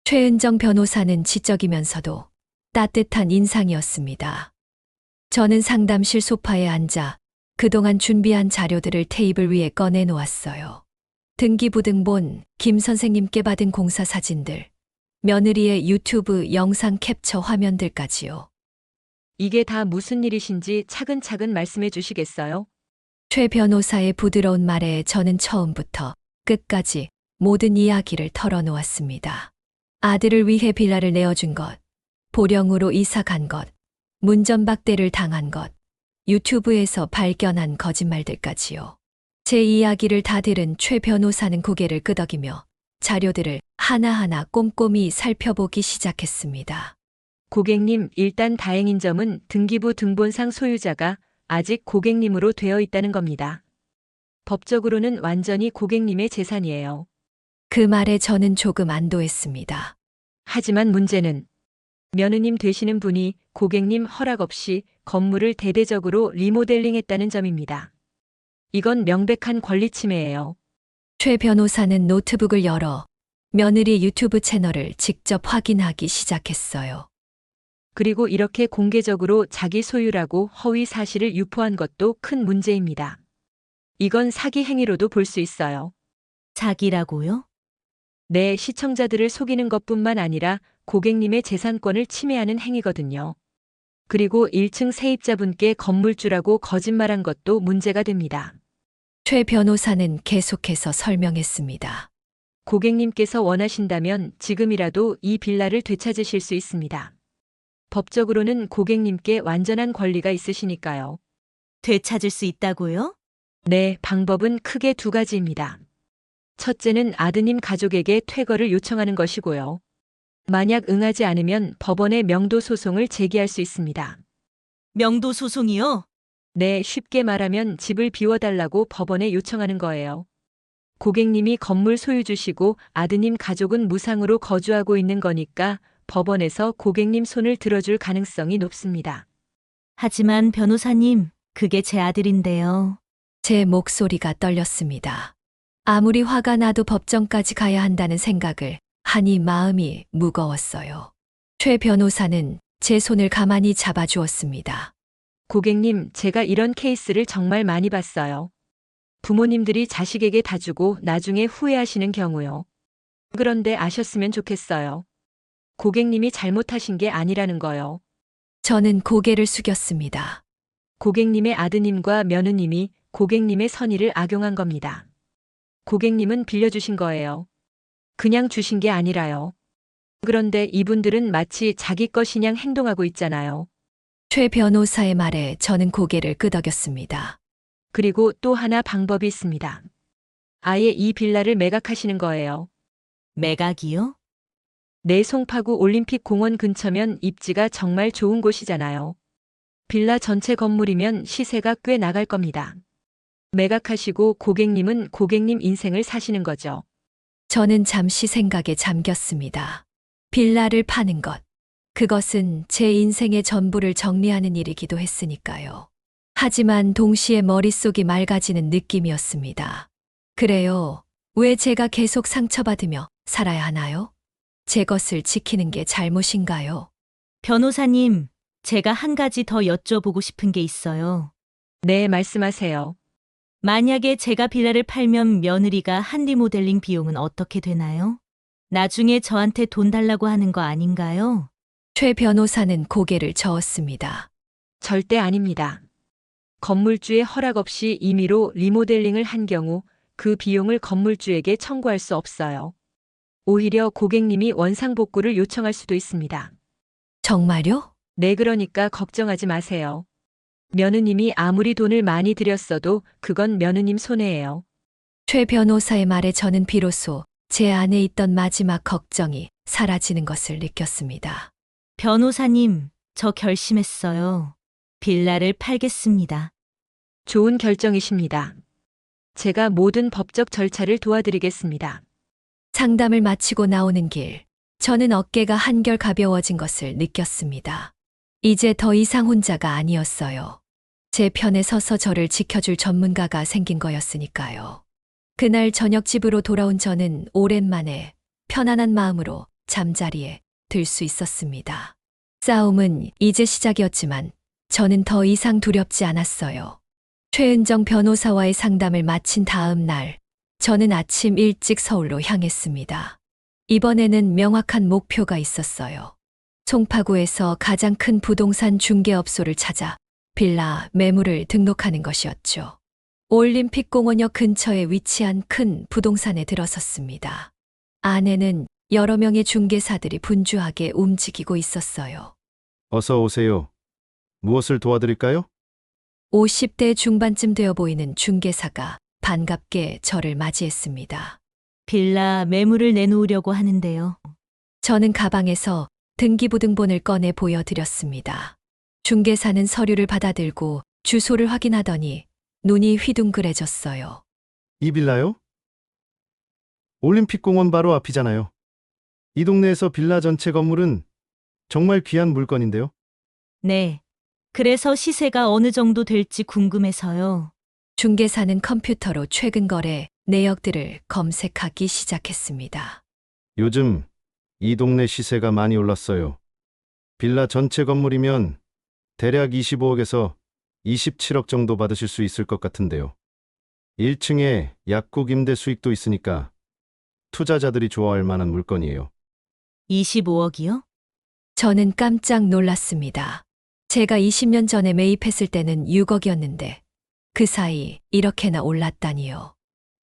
Speaker 1: 최은정 변호사는 지적이면서도 따뜻한 인상이었습니다. 저는 상담실 소파에 앉아 그동안 준비한 자료들을 테이블 위에 꺼내 놓았어요. 등기부등본, 김 선생님께 받은 공사 사진들, 며느리의 유튜브 영상 캡처 화면들까지요.
Speaker 10: 이게 다 무슨 일이신지 차근차근 말씀해 주시겠어요?
Speaker 1: 최 변호사의 부드러운 말에 저는 처음부터 끝까지 모든 이야기를 털어놓았습니다. 아들을 위해 빌라를 내어준 것, 보령으로 이사 간 것, 문전박대를 당한 것, 유튜브에서 발견한 거짓말들까지요. 제 이야기를 다 들은 최 변호사는 고개를 끄덕이며 자료들을 하나하나 꼼꼼히 살펴보기 시작했습니다.
Speaker 10: 고객님, 일단 다행인 점은 등기부 등본상 소유자가 아직 고객님으로 되어 있다는 겁니다. 법적으로는 완전히 고객님의 재산이에요.
Speaker 1: 그 말에 저는 조금 안도했습니다.
Speaker 10: 하지만 문제는 며느님 되시는 분이 고객님 허락 없이 건물을 대대적으로 리모델링했다는 점입니다. 이건 명백한 권리 침해예요.
Speaker 1: 최 변호사는 노트북을 열어 며느리 유튜브 채널을 직접 확인하기 시작했어요.
Speaker 10: 그리고 이렇게 공개적으로 자기 소유라고 허위 사실을 유포한 것도 큰 문제입니다. 이건 사기 행위로도 볼 수 있어요.
Speaker 4: 자기라고요?
Speaker 10: 내 시청자들을 속이는 것뿐만 아니라 고객님의 재산권을 침해하는 행위거든요. 그리고 1층 세입자분께 건물주라고 거짓말한 것도 문제가 됩니다.
Speaker 1: 최 변호사는 계속해서 설명했습니다.
Speaker 10: 고객님께서 원하신다면 지금이라도 이 빌라를 되찾으실 수 있습니다. 법적으로는 고객님께 완전한 권리가 있으시니까요.
Speaker 4: 되찾을 수 있다고요?
Speaker 10: 네, 방법은 크게 두 가지입니다. 첫째는 아드님 가족에게 퇴거를 요청하는 것이고요. 만약 응하지 않으면 법원에 명도 소송을 제기할 수 있습니다.
Speaker 4: 명도 소송이요?
Speaker 10: 네, 쉽게 말하면 집을 비워달라고 법원에 요청하는 거예요. 고객님이 건물 소유주시고 아드님 가족은 무상으로 거주하고 있는 거니까 법원에서 고객님 손을 들어줄 가능성이 높습니다.
Speaker 4: 하지만 변호사님, 그게 제 아들인데요.
Speaker 1: 제 목소리가 떨렸습니다. 아무리 화가 나도 법정까지 가야 한다는 생각을 하니 마음이 무거웠어요. 최 변호사는 제 손을 가만히 잡아주었습니다.
Speaker 10: 고객님, 제가 이런 케이스를 정말 많이 봤어요. 부모님들이 자식에게 다 주고 나중에 후회하시는 경우요. 그런데 아셨으면 좋겠어요. 고객님이 잘못하신 게 아니라는 거요.
Speaker 1: 저는 고개를 숙였습니다.
Speaker 10: 고객님의 아드님과 며느님이 고객님의 선의를 악용한 겁니다. 고객님은 빌려주신 거예요. 그냥 주신 게 아니라요. 그런데 이분들은 마치 자기 것이냥 행동하고 있잖아요.
Speaker 1: 최 변호사의 말에 저는 고개를 끄덕였습니다.
Speaker 10: 그리고 또 하나 방법이 있습니다. 아예 이 빌라를 매각하시는 거예요.
Speaker 4: 매각이요?
Speaker 10: 내 송파구 올림픽 공원 근처면 입지가 정말 좋은 곳이잖아요. 빌라 전체 건물이면 시세가 꽤 나갈 겁니다. 매각하시고 고객님은 고객님 인생을 사시는 거죠.
Speaker 1: 저는 잠시 생각에 잠겼습니다. 빌라를 파는 것. 그것은 제 인생의 전부를 정리하는 일이기도 했으니까요. 하지만 동시에 머릿속이 맑아지는 느낌이었습니다. 그래요. 왜 제가 계속 상처받으며 살아야 하나요? 제 것을 지키는 게 잘못인가요?
Speaker 4: 변호사님, 제가 한 가지 더 여쭤보고 싶은 게 있어요.
Speaker 10: 네, 말씀하세요.
Speaker 4: 만약에 제가 빌라를 팔면 며느리가 한리모델링 비용은 어떻게 되나요? 나중에 저한테 돈 달라고 하는 거 아닌가요?
Speaker 1: 최 변호사는 고개를 저었습니다.
Speaker 10: 절대 아닙니다. 건물주의 허락 없이 임의로 리모델링을 한 경우 그 비용을 건물주에게 청구할 수 없어요. 오히려 고객님이 원상복구를 요청할 수도 있습니다.
Speaker 1: 정말요?
Speaker 10: 네, 그러니까 걱정하지 마세요. 며느님이 아무리 돈을 많이 들였어도 그건 며느님 손해예요.
Speaker 1: 최 변호사의 말에 저는 비로소 제 안에 있던 마지막 걱정이 사라지는 것을 느꼈습니다.
Speaker 4: 변호사님, 저 결심했어요. 빌라를 팔겠습니다.
Speaker 10: 좋은 결정이십니다. 제가 모든 법적 절차를 도와드리겠습니다.
Speaker 1: 상담을 마치고 나오는 길, 저는 어깨가 한결 가벼워진 것을 느꼈습니다. 이제 더 이상 혼자가 아니었어요. 제 편에 서서 저를 지켜줄 전문가가 생긴 거였으니까요. 그날 저녁 집으로 돌아온 저는 오랜만에 편안한 마음으로 잠자리에 들 수 있었습니다. 싸움은 이제 시작이었지만 저는 더 이상 두렵지 않았어요. 최은정 변호사와의 상담을 마친 다음 날, 저는 아침 일찍 서울로 향했습니다. 이번에는 명확한 목표가 있었어요. 송파구에서 가장 큰 부동산 중개업소를 찾아 빌라 매물을 등록하는 것이었죠. 올림픽 공원역 근처에 위치한 큰 부동산에 들어섰습니다. 안에는 여러 명의 중개사들이 분주하게 움직이고 있었어요.
Speaker 7: 어서 오세요. 무엇을 도와드릴까요?
Speaker 1: 50대 중반쯤 되어 보이는 중개사가 반갑게 저를 맞이했습니다.
Speaker 4: 빌라 매물을 내놓으려고 하는데요.
Speaker 1: 저는 가방에서 등기부등본을 꺼내 보여드렸습니다. 중개사는 서류를 받아들고 주소를 확인하더니 눈이 휘둥그레졌어요.
Speaker 7: 이 빌라요? 올림픽공원 바로 앞이잖아요. 이 동네에서 빌라 전체 건물은 정말 귀한 물건인데요.
Speaker 4: 네. 그래서 시세가 어느 정도 될지 궁금해서요.
Speaker 1: 중개사는 컴퓨터로 최근 거래 내역들을 검색하기 시작했습니다.
Speaker 7: 요즘 이 동네 시세가 많이 올랐어요. 빌라 전체 건물이면 대략 25억에서 27억 정도 받으실 수 있을 것 같은데요. 1층에 약국 임대 수익도 있으니까 투자자들이 좋아할 만한 물건이에요.
Speaker 4: 25억이요?
Speaker 1: 저는 깜짝 놀랐습니다. 제가 20년 전에 매입했을 때는 6억이었는데 그 사이 이렇게나 올랐다니요.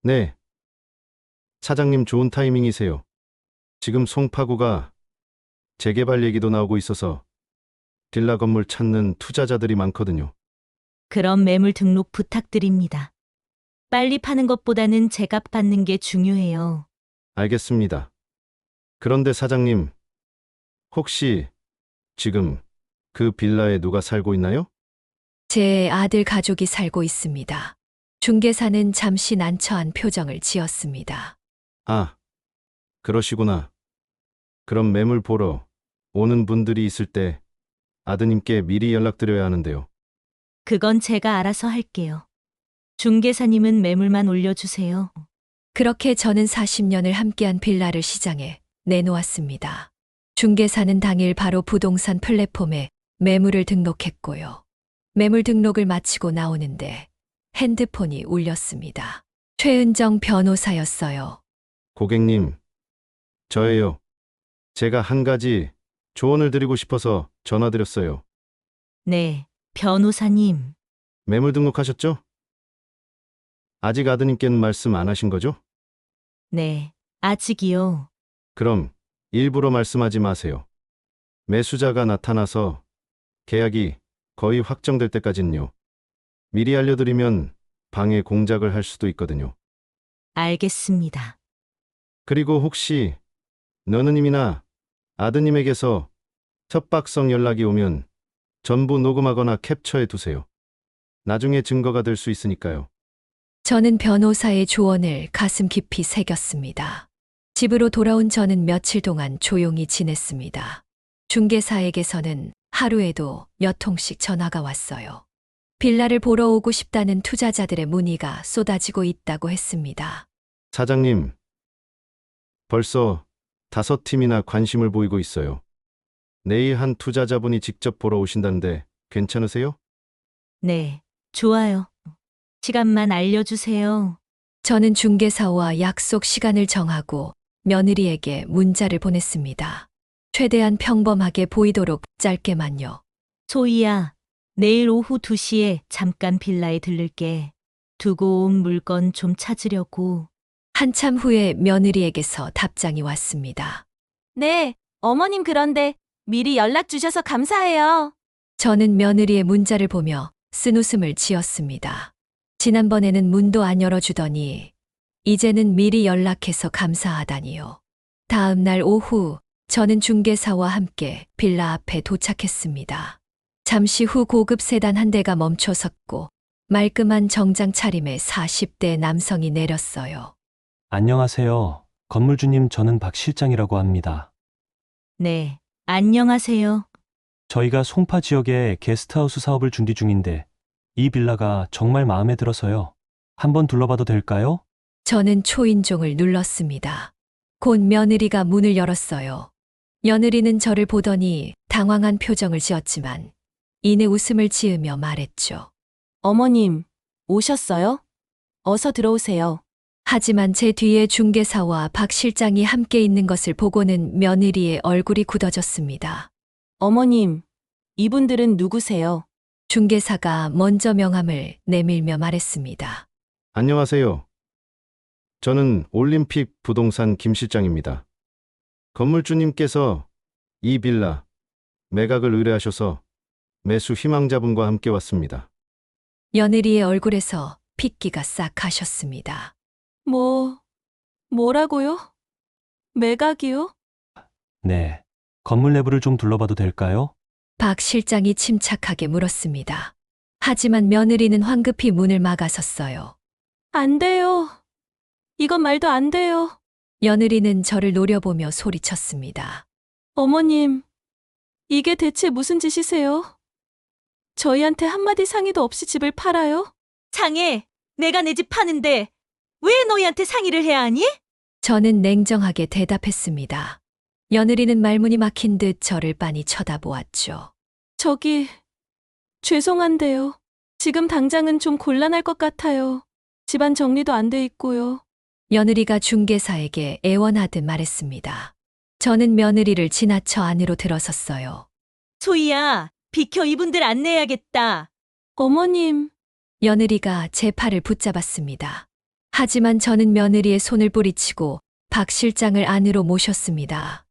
Speaker 7: 네. 사장님 좋은 타이밍이세요. 지금 송파구가 재개발 얘기도 나오고 있어서 빌라 건물 찾는 투자자들이 많거든요.
Speaker 4: 그럼 매물 등록 부탁드립니다. 빨리 파는 것보다는 제값 받는 게 중요해요.
Speaker 7: 알겠습니다. 그런데 사장님, 혹시 지금 그 빌라에 누가 살고 있나요?
Speaker 1: 제 아들 가족이 살고 있습니다. 중개사는 잠시 난처한 표정을 지었습니다.
Speaker 7: 아, 그러시구나. 그럼 매물 보러 오는 분들이 있을 때 아드님께 미리 연락드려야 하는데요.
Speaker 4: 그건 제가 알아서 할게요. 중개사님은 매물만 올려주세요.
Speaker 1: 그렇게 저는 40년을 함께한 빌라를 시장에 내놓았습니다. 중개사는 당일 바로 부동산 플랫폼에 매물을 등록했고요. 매물 등록을 마치고 나오는데 핸드폰이 울렸습니다. 최은정 변호사였어요.
Speaker 7: 고객님, 저예요. 제가 한 가지 조언을 드리고 싶어서 전화드렸어요.
Speaker 4: 네, 변호사님.
Speaker 7: 매물 등록하셨죠? 아직 아드님께는 말씀 안 하신 거죠?
Speaker 4: 네, 아직이요.
Speaker 7: 그럼 일부러 말씀하지 마세요. 매수자가 나타나서 계약이 거의 확정될 때까지는요. 미리 알려드리면 방해 공작을 할 수도 있거든요.
Speaker 4: 알겠습니다.
Speaker 7: 그리고 혹시 너느님이나 아드님에게서 협박성 연락이 오면 전부 녹음하거나 캡처해 두세요. 나중에 증거가 될 수 있으니까요.
Speaker 1: 저는 변호사의 조언을 가슴 깊이 새겼습니다. 집으로 돌아온 저는 며칠 동안 조용히 지냈습니다. 중개사에게서는 하루에도 몇 통씩 전화가 왔어요. 빌라를 보러 오고 싶다는 투자자들의 문의가 쏟아지고 있다고 했습니다.
Speaker 7: 사장님, 벌써 5팀이나 관심을 보이고 있어요. 내일 한 투자자분이 직접 보러 오신다는데 괜찮으세요?
Speaker 4: 네, 좋아요. 시간만 알려주세요.
Speaker 1: 저는 중개사와 약속 시간을 정하고 며느리에게 문자를 보냈습니다. 최대한 평범하게 보이도록 짧게만요.
Speaker 4: 소희야, 내일 오후 2시에 잠깐 빌라에 들를게. 두고 온 물건 좀 찾으려고.
Speaker 1: 한참 후에 며느리에게서 답장이 왔습니다.
Speaker 2: 네, 어머님 그런데 미리 연락 주셔서 감사해요.
Speaker 1: 저는 며느리의 문자를 보며 쓴웃음을 지었습니다. 지난번에는 문도 안 열어주더니 이제는 미리 연락해서 감사하다니요. 다음 날 오후 저는 중개사와 함께 빌라 앞에 도착했습니다. 잠시 후 고급 세단 한 대가 멈춰섰고 말끔한 정장 차림의 40대 남성이 내렸어요.
Speaker 8: 안녕하세요. 건물주님, 저는 박 실장이라고 합니다.
Speaker 4: 네, 안녕하세요.
Speaker 8: 저희가 송파 지역에 게스트하우스 사업을 준비 중인데 이 빌라가 정말 마음에 들어서요. 한번 둘러봐도 될까요?
Speaker 1: 저는 초인종을 눌렀습니다. 곧 며느리가 문을 열었어요. 며느리는 저를 보더니 당황한 표정을 지었지만 이내 웃음을 지으며 말했죠.
Speaker 2: 어머님, 오셨어요? 어서 들어오세요.
Speaker 1: 하지만 제 뒤에 중개사와 박 실장이 함께 있는 것을 보고는 며느리의 얼굴이 굳어졌습니다.
Speaker 2: 어머님, 이분들은 누구세요?
Speaker 1: 중개사가 먼저 명함을 내밀며 말했습니다.
Speaker 7: 안녕하세요. 저는 올림픽 부동산 김 실장입니다. 건물주님께서 이 빌라 매각을 의뢰하셔서 매수 희망자분과 함께 왔습니다.
Speaker 1: 며느리의 얼굴에서 핏기가 싹 가셨습니다.
Speaker 2: 뭐라고요? 매각이요?
Speaker 8: 네. 건물 내부를 좀 둘러봐도 될까요?
Speaker 1: 박 실장이 침착하게 물었습니다. 하지만 며느리는 황급히 문을 막아섰어요.
Speaker 2: 안 돼요. 이건 말도 안 돼요.
Speaker 1: 며느리는 저를 노려보며 소리쳤습니다.
Speaker 2: 어머님, 이게 대체 무슨 짓이세요? 저희한테 한마디 상의도 없이 집을 팔아요?
Speaker 4: 장애, 내가 내 집 파는데 왜 너희한테 상의를 해야 하니?
Speaker 1: 저는 냉정하게 대답했습니다. 며느리는 말문이 막힌 듯 저를 빤히 쳐다보았죠.
Speaker 2: 저기, 죄송한데요. 지금 당장은 좀 곤란할 것 같아요. 집안 정리도 안 돼 있고요.
Speaker 1: 며느리가 중개사에게 애원하듯 말했습니다. 저는 며느리를 지나쳐 안으로 들어섰어요.
Speaker 4: 소희야, 비켜 이분들 안내해야겠다.
Speaker 2: 어머님,
Speaker 1: 며느리가 제 팔을 붙잡았습니다. 하지만 저는 며느리의 손을 뿌리치고 박 실장을 안으로 모셨습니다.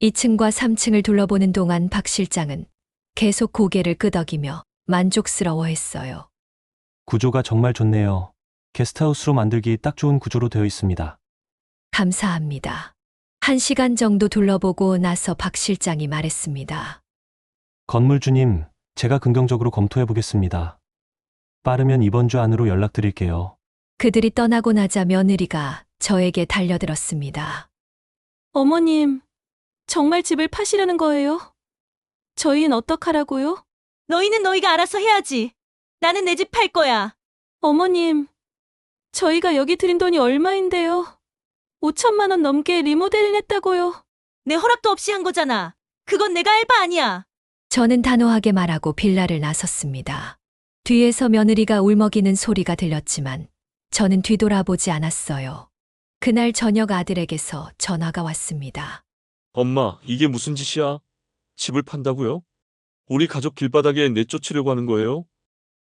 Speaker 1: 2층과 3층을 둘러보는 동안 박 실장은 계속 고개를 끄덕이며 만족스러워했어요.
Speaker 8: 구조가 정말 좋네요. 게스트하우스로 만들기 딱 좋은 구조로 되어 있습니다.
Speaker 1: 감사합니다. 1시간 정도 둘러보고 나서 박 실장이 말했습니다.
Speaker 8: 건물주님, 제가 긍정적으로 검토해 보겠습니다. 빠르면 이번 주 안으로 연락드릴게요.
Speaker 1: 그들이 떠나고 나자 며느리가 저에게 달려들었습니다.
Speaker 2: 어머님, 정말 집을 파시려는 거예요? 저희는 어떡하라고요?
Speaker 4: 너희는 너희가 알아서 해야지. 나는 내 집 팔 거야.
Speaker 2: 어머님, 저희가 여기 들인 돈이 얼마인데요? 5천만 원 넘게 리모델링 했다고요.
Speaker 4: 내 허락도 없이 한 거잖아. 그건 내가 할 바 아니야.
Speaker 1: 저는 단호하게 말하고 빌라를 나섰습니다. 뒤에서 며느리가 울먹이는 소리가 들렸지만 저는 뒤돌아보지 않았어요. 그날 저녁 아들에게서 전화가 왔습니다.
Speaker 3: 엄마, 이게 무슨 짓이야? 집을 판다고요? 우리 가족 길바닥에 내쫓으려고 하는 거예요?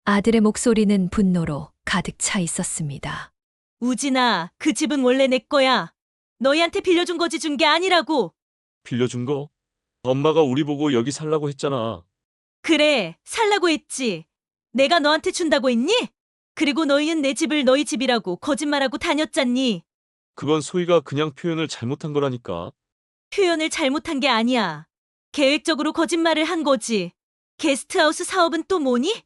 Speaker 1: 아들의 목소리는 분노로 가득 차 있었습니다.
Speaker 4: 우진아, 그 집은 원래 내 거야. 너희한테 빌려준 거지 준 게 아니라고.
Speaker 3: 빌려준 거? 엄마가 우리 보고 여기 살라고 했잖아.
Speaker 4: 그래, 살라고 했지. 내가 너한테 준다고 했니? 그리고 너희는 내 집을 너희 집이라고 거짓말하고 다녔잖니.
Speaker 3: 그건 소희가 그냥 표현을 잘못한 거라니까.
Speaker 4: 표현을 잘못한 게 아니야. 계획적으로 거짓말을 한 거지. 게스트하우스 사업은 또 뭐니?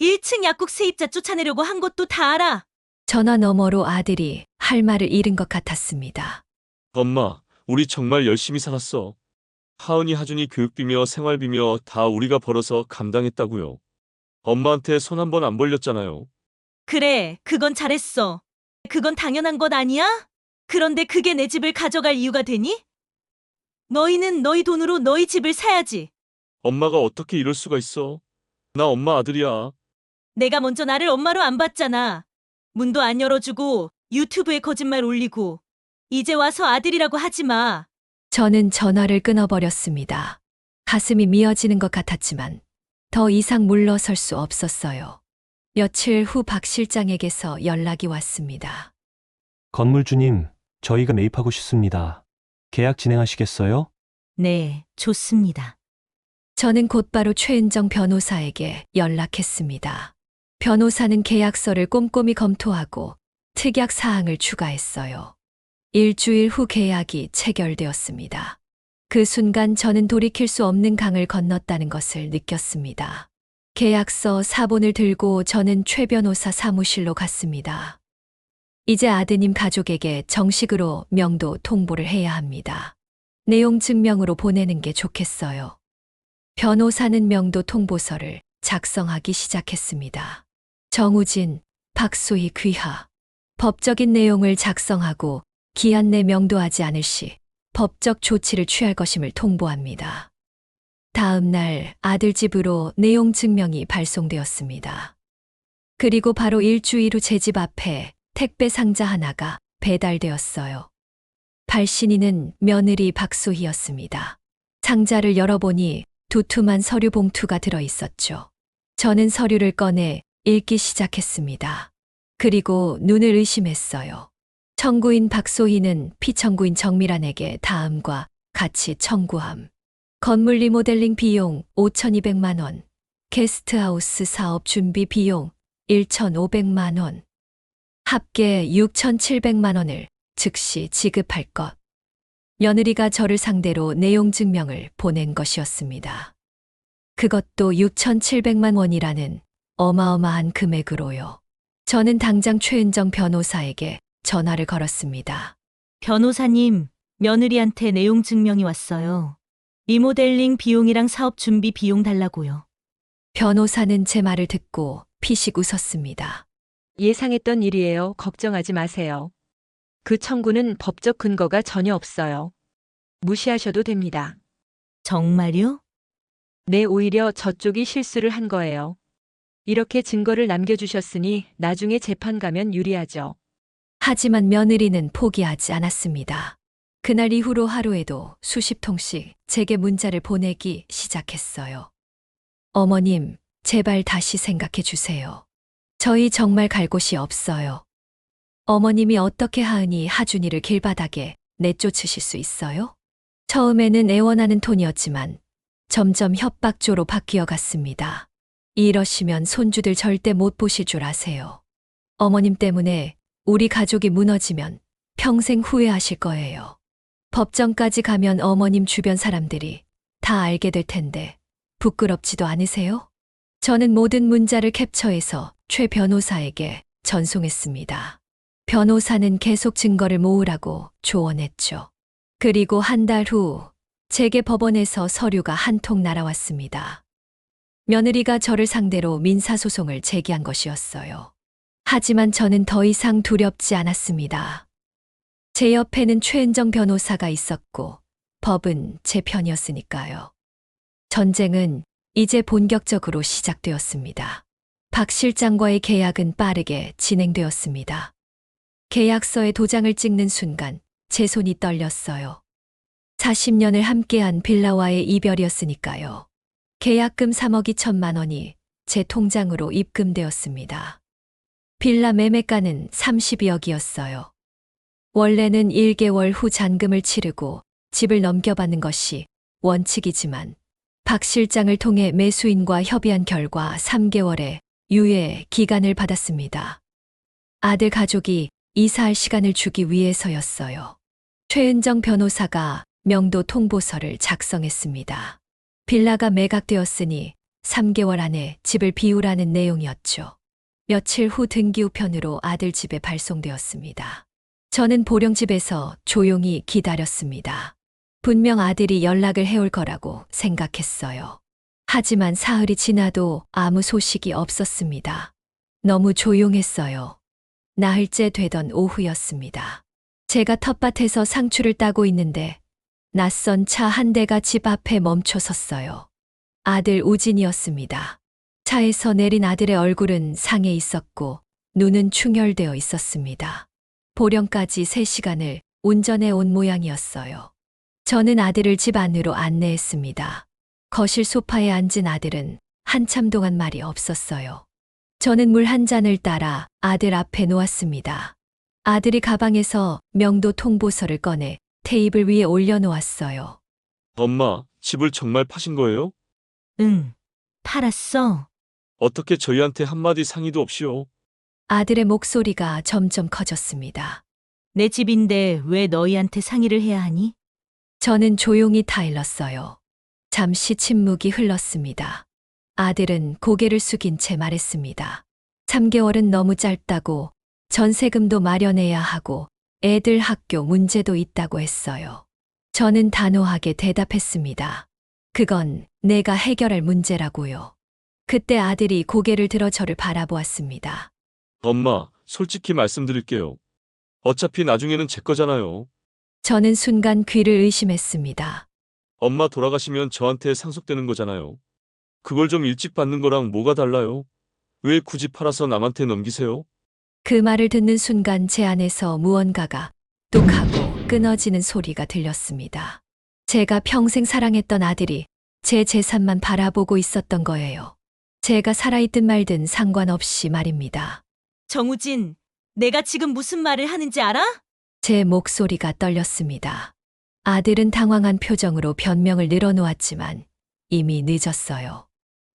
Speaker 4: 1층 약국 세입자 쫓아내려고 한 것도 다 알아.
Speaker 1: 전화 너머로 아들이 할 말을 잃은 것 같았습니다.
Speaker 3: 엄마, 우리 정말 열심히 살았어. 하은이, 하준이 교육비며 생활비며 다 우리가 벌어서 감당했다고요. 엄마한테 손 한 번 안 벌렸잖아요.
Speaker 4: 그래, 그건 잘했어. 그건 당연한 것 아니야? 그런데 그게 내 집을 가져갈 이유가 되니? 너희는 너희 돈으로 너희 집을 사야지.
Speaker 3: 엄마가 어떻게 이럴 수가 있어? 나 엄마 아들이야.
Speaker 4: 내가 먼저 나를 엄마로 안 봤잖아. 문도 안 열어주고 유튜브에 거짓말 올리고 이제 와서 아들이라고 하지 마.
Speaker 1: 저는 전화를 끊어버렸습니다. 가슴이 미어지는 것 같았지만 더 이상 물러설 수 없었어요. 며칠 후 박 실장에게서 연락이 왔습니다.
Speaker 8: 건물주님, 저희가 매입하고 싶습니다. 계약 진행하시겠어요?
Speaker 4: 네, 좋습니다.
Speaker 1: 저는 곧바로 최은정 변호사에게 연락했습니다. 변호사는 계약서를 꼼꼼히 검토하고 특약 사항을 추가했어요. 일주일 후 계약이 체결되었습니다. 그 순간 저는 돌이킬 수 없는 강을 건넜다는 것을 느꼈습니다. 계약서 사본을 들고 저는 최 변호사 사무실로 갔습니다. 이제 아드님 가족에게 정식으로 명도 통보를 해야 합니다. 내용 증명으로 보내는 게 좋겠어요. 변호사는 명도 통보서를 작성하기 시작했습니다. 정우진, 박소희 귀하. 법적인 내용을 작성하고 기한 내 명도하지 않을 시 법적 조치를 취할 것임을 통보합니다. 다음 날 아들 집으로 내용 증명이 발송되었습니다. 그리고 바로 일주일 후 제 집 앞에 택배 상자 하나가 배달되었어요. 발신인은 며느리 박소희였습니다. 상자를 열어보니 두툼한 서류 봉투가 들어 있었죠. 저는 서류를 꺼내 읽기 시작했습니다. 그리고 눈을 의심했어요. 청구인 박소희는 피청구인 정미란에게 다음과 같이 청구함. 건물 리모델링 비용 5,200만 원, 게스트하우스 사업 준비 비용 1,500만 원, 합계 6,700만 원을 즉시 지급할 것. 며느리가 저를 상대로 내용 증명을 보낸 것이었습니다. 그것도 6,700만 원이라는 어마어마한 금액으로요. 저는 당장 최은정 변호사에게 전화를 걸었습니다.
Speaker 4: 변호사님, 며느리한테 내용 증명이 왔어요. 리모델링 비용이랑 사업 준비 비용 달라고요.
Speaker 1: 변호사는 제 말을 듣고 피식 웃었습니다.
Speaker 10: 예상했던 일이에요. 걱정하지 마세요. 그 청구는 법적 근거가 전혀 없어요. 무시하셔도 됩니다.
Speaker 4: 정말요?
Speaker 10: 네, 오히려 저쪽이 실수를 한 거예요. 이렇게 증거를 남겨주셨으니 나중에 재판 가면 유리하죠.
Speaker 1: 하지만 며느리는 포기하지 않았습니다. 그날 이후로 하루에도 수십 통씩 제게 문자를 보내기 시작했어요. 어머님, 제발 다시 생각해 주세요. 저희 정말 갈 곳이 없어요. 어머님이 어떻게 하으니 하준이를 길바닥에 내쫓으실 수 있어요? 처음에는 애원하는 톤이었지만 점점 협박조로 바뀌어 갔습니다. 이러시면 손주들 절대 못 보실 줄 아세요. 어머님 때문에 우리 가족이 무너지면 평생 후회하실 거예요. 법정까지 가면 어머님 주변 사람들이 다 알게 될 텐데 부끄럽지도 않으세요? 저는 모든 문자를 캡처해서 최 변호사에게 전송했습니다. 변호사는 계속 증거를 모으라고 조언했죠. 그리고 한 달 후 제게 법원에서 서류가 한 통 날아왔습니다. 며느리가 저를 상대로 민사소송을 제기한 것이었어요. 하지만 저는 더 이상 두렵지 않았습니다. 제 옆에는 최은정 변호사가 있었고 법은 제 편이었으니까요. 전쟁은 이제 본격적으로 시작되었습니다. 박 실장과의 계약은 빠르게 진행되었습니다. 계약서에 도장을 찍는 순간 제 손이 떨렸어요. 40년을 함께한 빌라와의 이별이었으니까요. 계약금 3억 2천만 원이 제 통장으로 입금되었습니다. 빌라 매매가는 32억이었어요. 원래는 1개월 후 잔금을 치르고 집을 넘겨받는 것이 원칙이지만 박 실장을 통해 매수인과 협의한 결과 3개월의 유예 기간을 받았습니다. 아들 가족이 이사할 시간을 주기 위해서였어요. 최은정 변호사가 명도 통보서를 작성했습니다. 빌라가 매각되었으니 3개월 안에 집을 비우라는 내용이었죠. 며칠 후 등기 우편으로 아들 집에 발송되었습니다. 저는 보령집에서 조용히 기다렸습니다. 분명 아들이 연락을 해올 거라고 생각했어요. 하지만 사흘이 지나도 아무 소식이 없었습니다. 너무 조용했어요. 나흘째 되던 오후였습니다. 제가 텃밭에서 상추를 따고 있는데 낯선 차 한 대가 집 앞에 멈춰 섰어요. 아들 우진이었습니다. 차에서 내린 아들의 얼굴은 상해 있었고 눈은 충혈되어 있었습니다. 보령까지 3시간을 운전해 온 모양이었어요. 저는 아들을 집 안으로 안내했습니다. 거실 소파에 앉은 아들은 한참 동안 말이 없었어요. 저는 물 한 잔을 따라 아들 앞에 놓았습니다. 아들이 가방에서 명도 통보서를 꺼내 테이블 위에 올려놓았어요.
Speaker 3: 엄마, 집을 정말 파신 거예요?
Speaker 4: 응, 팔았어.
Speaker 3: 어떻게 저희한테 한마디 상의도 없이요?
Speaker 1: 아들의 목소리가 점점 커졌습니다.
Speaker 4: 내 집인데 왜 너희한테 상의를 해야 하니?
Speaker 1: 저는 조용히 타일렀어요. 잠시 침묵이 흘렀습니다. 아들은 고개를 숙인 채 말했습니다. 3개월은 너무 짧다고, 전세금도 마련해야 하고 애들 학교 문제도 있다고 했어요. 저는 단호하게 대답했습니다. 그건 내가 해결할 문제라고요. 그때 아들이 고개를 들어 저를 바라보았습니다.
Speaker 3: 엄마, 솔직히 말씀드릴게요. 어차피 나중에는 제 거잖아요.
Speaker 1: 저는 순간 귀를 의심했습니다.
Speaker 3: 엄마 돌아가시면 저한테 상속되는 거잖아요. 그걸 좀 일찍 받는 거랑 뭐가 달라요? 왜 굳이 팔아서 남한테 넘기세요?
Speaker 1: 그 말을 듣는 순간 제 안에서 무언가가 뚝 하고 끊어지는 소리가 들렸습니다. 제가 평생 사랑했던 아들이 제 재산만 바라보고 있었던 거예요. 제가 살아있든 말든 상관없이 말입니다.
Speaker 4: 정우진, 내가 지금 무슨 말을 하는지 알아?
Speaker 1: 제 목소리가 떨렸습니다. 아들은 당황한 표정으로 변명을 늘어놓았지만 이미 늦었어요.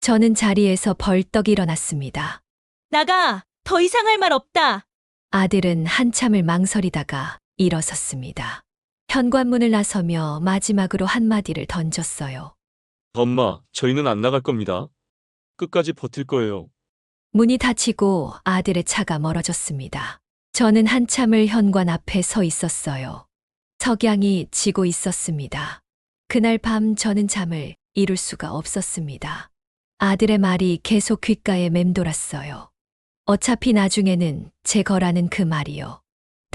Speaker 1: 저는 자리에서 벌떡 일어났습니다.
Speaker 4: 나가! 더 이상 할 말 없다!
Speaker 1: 아들은 한참을 망설이다가 일어섰습니다. 현관문을 나서며 마지막으로 한마디를 던졌어요.
Speaker 3: 엄마, 저희는 안 나갈 겁니다. 끝까지 버틸 거예요.
Speaker 1: 문이 닫히고 아들의 차가 멀어졌습니다. 저는 한참을 현관 앞에 서 있었어요. 석양이 지고 있었습니다. 그날 밤 저는 잠을 이룰 수가 없었습니다. 아들의 말이 계속 귓가에 맴돌았어요. 어차피 나중에는 제 거라는 그 말이요.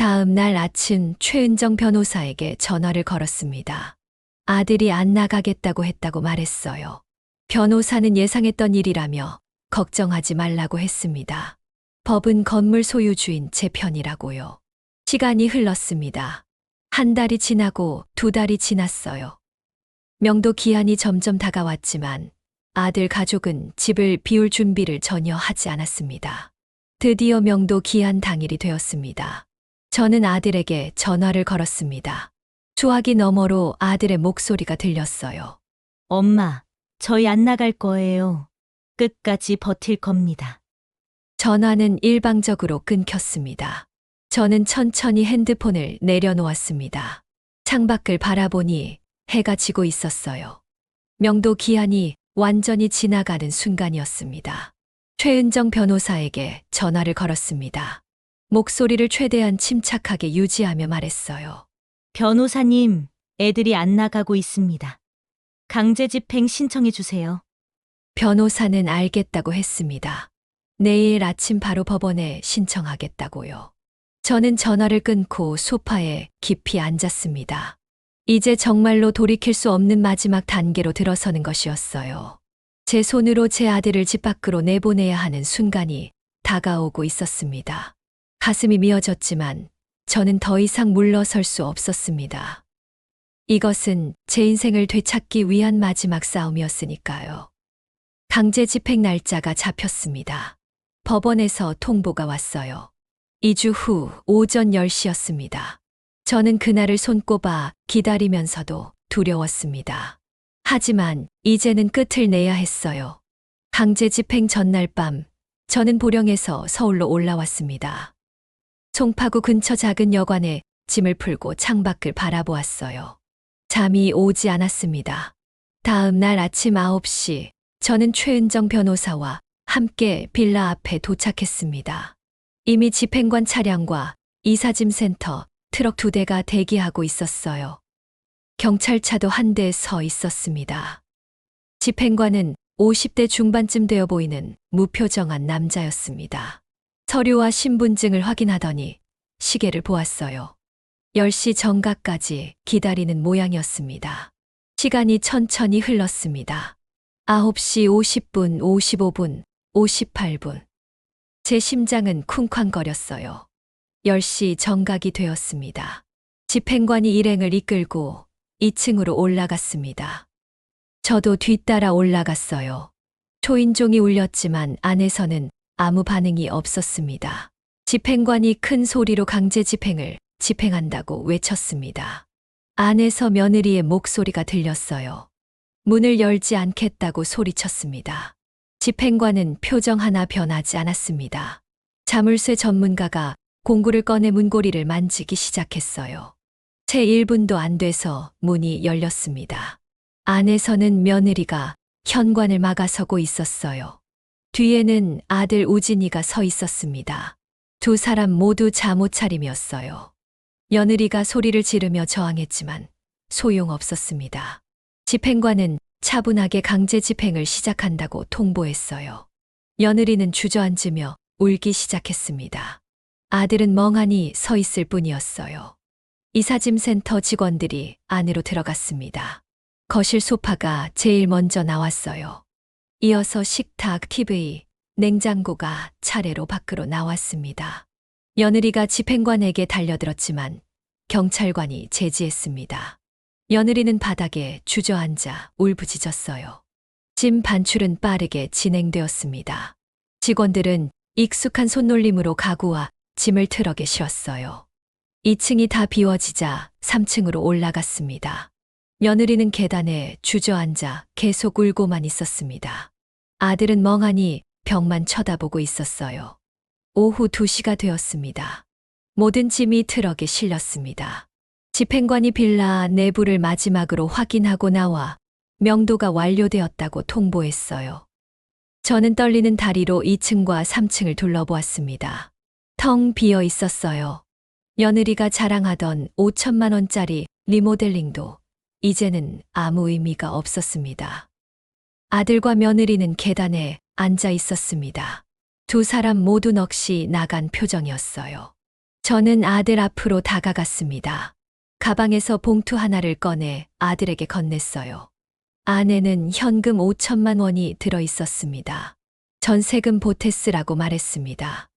Speaker 1: 다음 날 아침 최은정 변호사에게 전화를 걸었습니다. 아들이 안 나가겠다고 했다고 말했어요. 변호사는 예상했던 일이라며 걱정하지 말라고 했습니다. 법은 건물 소유주인 제 편이라고요. 시간이 흘렀습니다. 한 달이 지나고 2달이 지났어요. 명도 기한이 점점 다가왔지만 아들 가족은 집을 비울 준비를 전혀 하지 않았습니다. 드디어 명도 기한 당일이 되었습니다. 저는 아들에게 전화를 걸었습니다. 수화기 너머로 아들의 목소리가 들렸어요.
Speaker 4: 엄마, 저희 안 나갈 거예요. 끝까지 버틸 겁니다.
Speaker 1: 전화는 일방적으로 끊겼습니다. 저는 천천히 핸드폰을 내려놓았습니다. 창밖을 바라보니 해가 지고 있었어요. 명도 기한이 완전히 지나가는 순간이었습니다. 최은정 변호사에게 전화를 걸었습니다. 목소리를 최대한 침착하게 유지하며 말했어요.
Speaker 4: 변호사님, 애들이 안 나가고 있습니다. 강제 집행 신청해 주세요.
Speaker 1: 변호사는 알겠다고 했습니다. 내일 아침 바로 법원에 신청하겠다고요. 저는 전화를 끊고 소파에 깊이 앉았습니다. 이제 정말로 돌이킬 수 없는 마지막 단계로 들어서는 것이었어요. 제 손으로 제 아들을 집 밖으로 내보내야 하는 순간이 다가오고 있었습니다. 가슴이 미어졌지만 저는 더 이상 물러설 수 없었습니다. 이것은 제 인생을 되찾기 위한 마지막 싸움이었으니까요. 강제 집행 날짜가 잡혔습니다. 법원에서 통보가 왔어요. 2주 후 오전 10시였습니다. 저는 그날을 손꼽아 기다리면서도 두려웠습니다. 하지만 이제는 끝을 내야 했어요. 강제 집행 전날 밤, 저는 보령에서 서울로 올라왔습니다. 송파구 근처 작은 여관에 짐을 풀고 창밖을 바라보았어요. 잠이 오지 않았습니다. 다음 날 아침 9시, 저는 최은정 변호사와 함께 빌라 앞에 도착했습니다. 이미 집행관 차량과 이사짐센터, 트럭 2대가 대기하고 있었어요. 경찰차도 한 대 서 있었습니다. 집행관은 50대 중반쯤 되어 보이는 무표정한 남자였습니다. 서류와 신분증을 확인하더니 시계를 보았어요. 10시 정각까지 기다리는 모양이었습니다. 시간이 천천히 흘렀습니다. 9시 50분, 55분, 58분. 제 심장은 쿵쾅거렸어요. 10시 정각이 되었습니다. 집행관이 일행을 이끌고 2층으로 올라갔습니다. 저도 뒤따라 올라갔어요. 초인종이 울렸지만 안에서는 아무 반응이 없었습니다. 집행관이 큰 소리로 강제 집행을 집행한다고 외쳤습니다. 안에서 며느리의 목소리가 들렸어요. 문을 열지 않겠다고 소리쳤습니다. 집행관은 표정 하나 변하지 않았습니다. 자물쇠 전문가가 공구를 꺼내 문고리를 만지기 시작했어요. 채 1분도 안 돼서 문이 열렸습니다. 안에서는 며느리가 현관을 막아서고 있었어요. 뒤에는 아들 우진이가 서 있었습니다. 두 사람 모두 잠옷 차림이었어요. 며느리가 소리를 지르며 저항했지만 소용없었습니다. 집행관은 차분하게 강제 집행을 시작한다고 통보했어요. 며느리는 주저앉으며 울기 시작했습니다. 아들은 멍하니 서 있을 뿐이었어요. 이사짐센터 직원들이 안으로 들어갔습니다. 거실 소파가 제일 먼저 나왔어요. 이어서 식탁, TV, 냉장고가 차례로 밖으로 나왔습니다. 며느리가 집행관에게 달려들었지만 경찰관이 제지했습니다. 며느리는 바닥에 주저앉아 울부짖었어요. 짐 반출은 빠르게 진행되었습니다. 직원들은 익숙한 손놀림으로 가구와 짐을 트럭에 싣었어요. 2층이 다 비워지자 3층으로 올라갔습니다. 며느리는 계단에 주저앉아 계속 울고만 있었습니다. 아들은 멍하니 벽만 쳐다보고 있었어요. 오후 2시가 되었습니다. 모든 짐이 트럭에 실렸습니다. 집행관이 빌라 내부를 마지막으로 확인하고 나와 명도가 완료되었다고 통보했어요. 저는 떨리는 다리로 2층과 3층을 둘러보았습니다. 텅 비어 있었어요. 며느리가 자랑하던 5천만 원짜리 리모델링도 이제는 아무 의미가 없었습니다. 아들과 며느리는 계단에 앉아 있었습니다. 두 사람 모두 넋이 나간 표정이었어요. 저는 아들 앞으로 다가갔습니다. 가방에서 봉투 하나를 꺼내 아들에게 건넸어요. 안에는 현금 5천만 원이 들어 있었습니다. 전세금 보태쓰라고 말했습니다.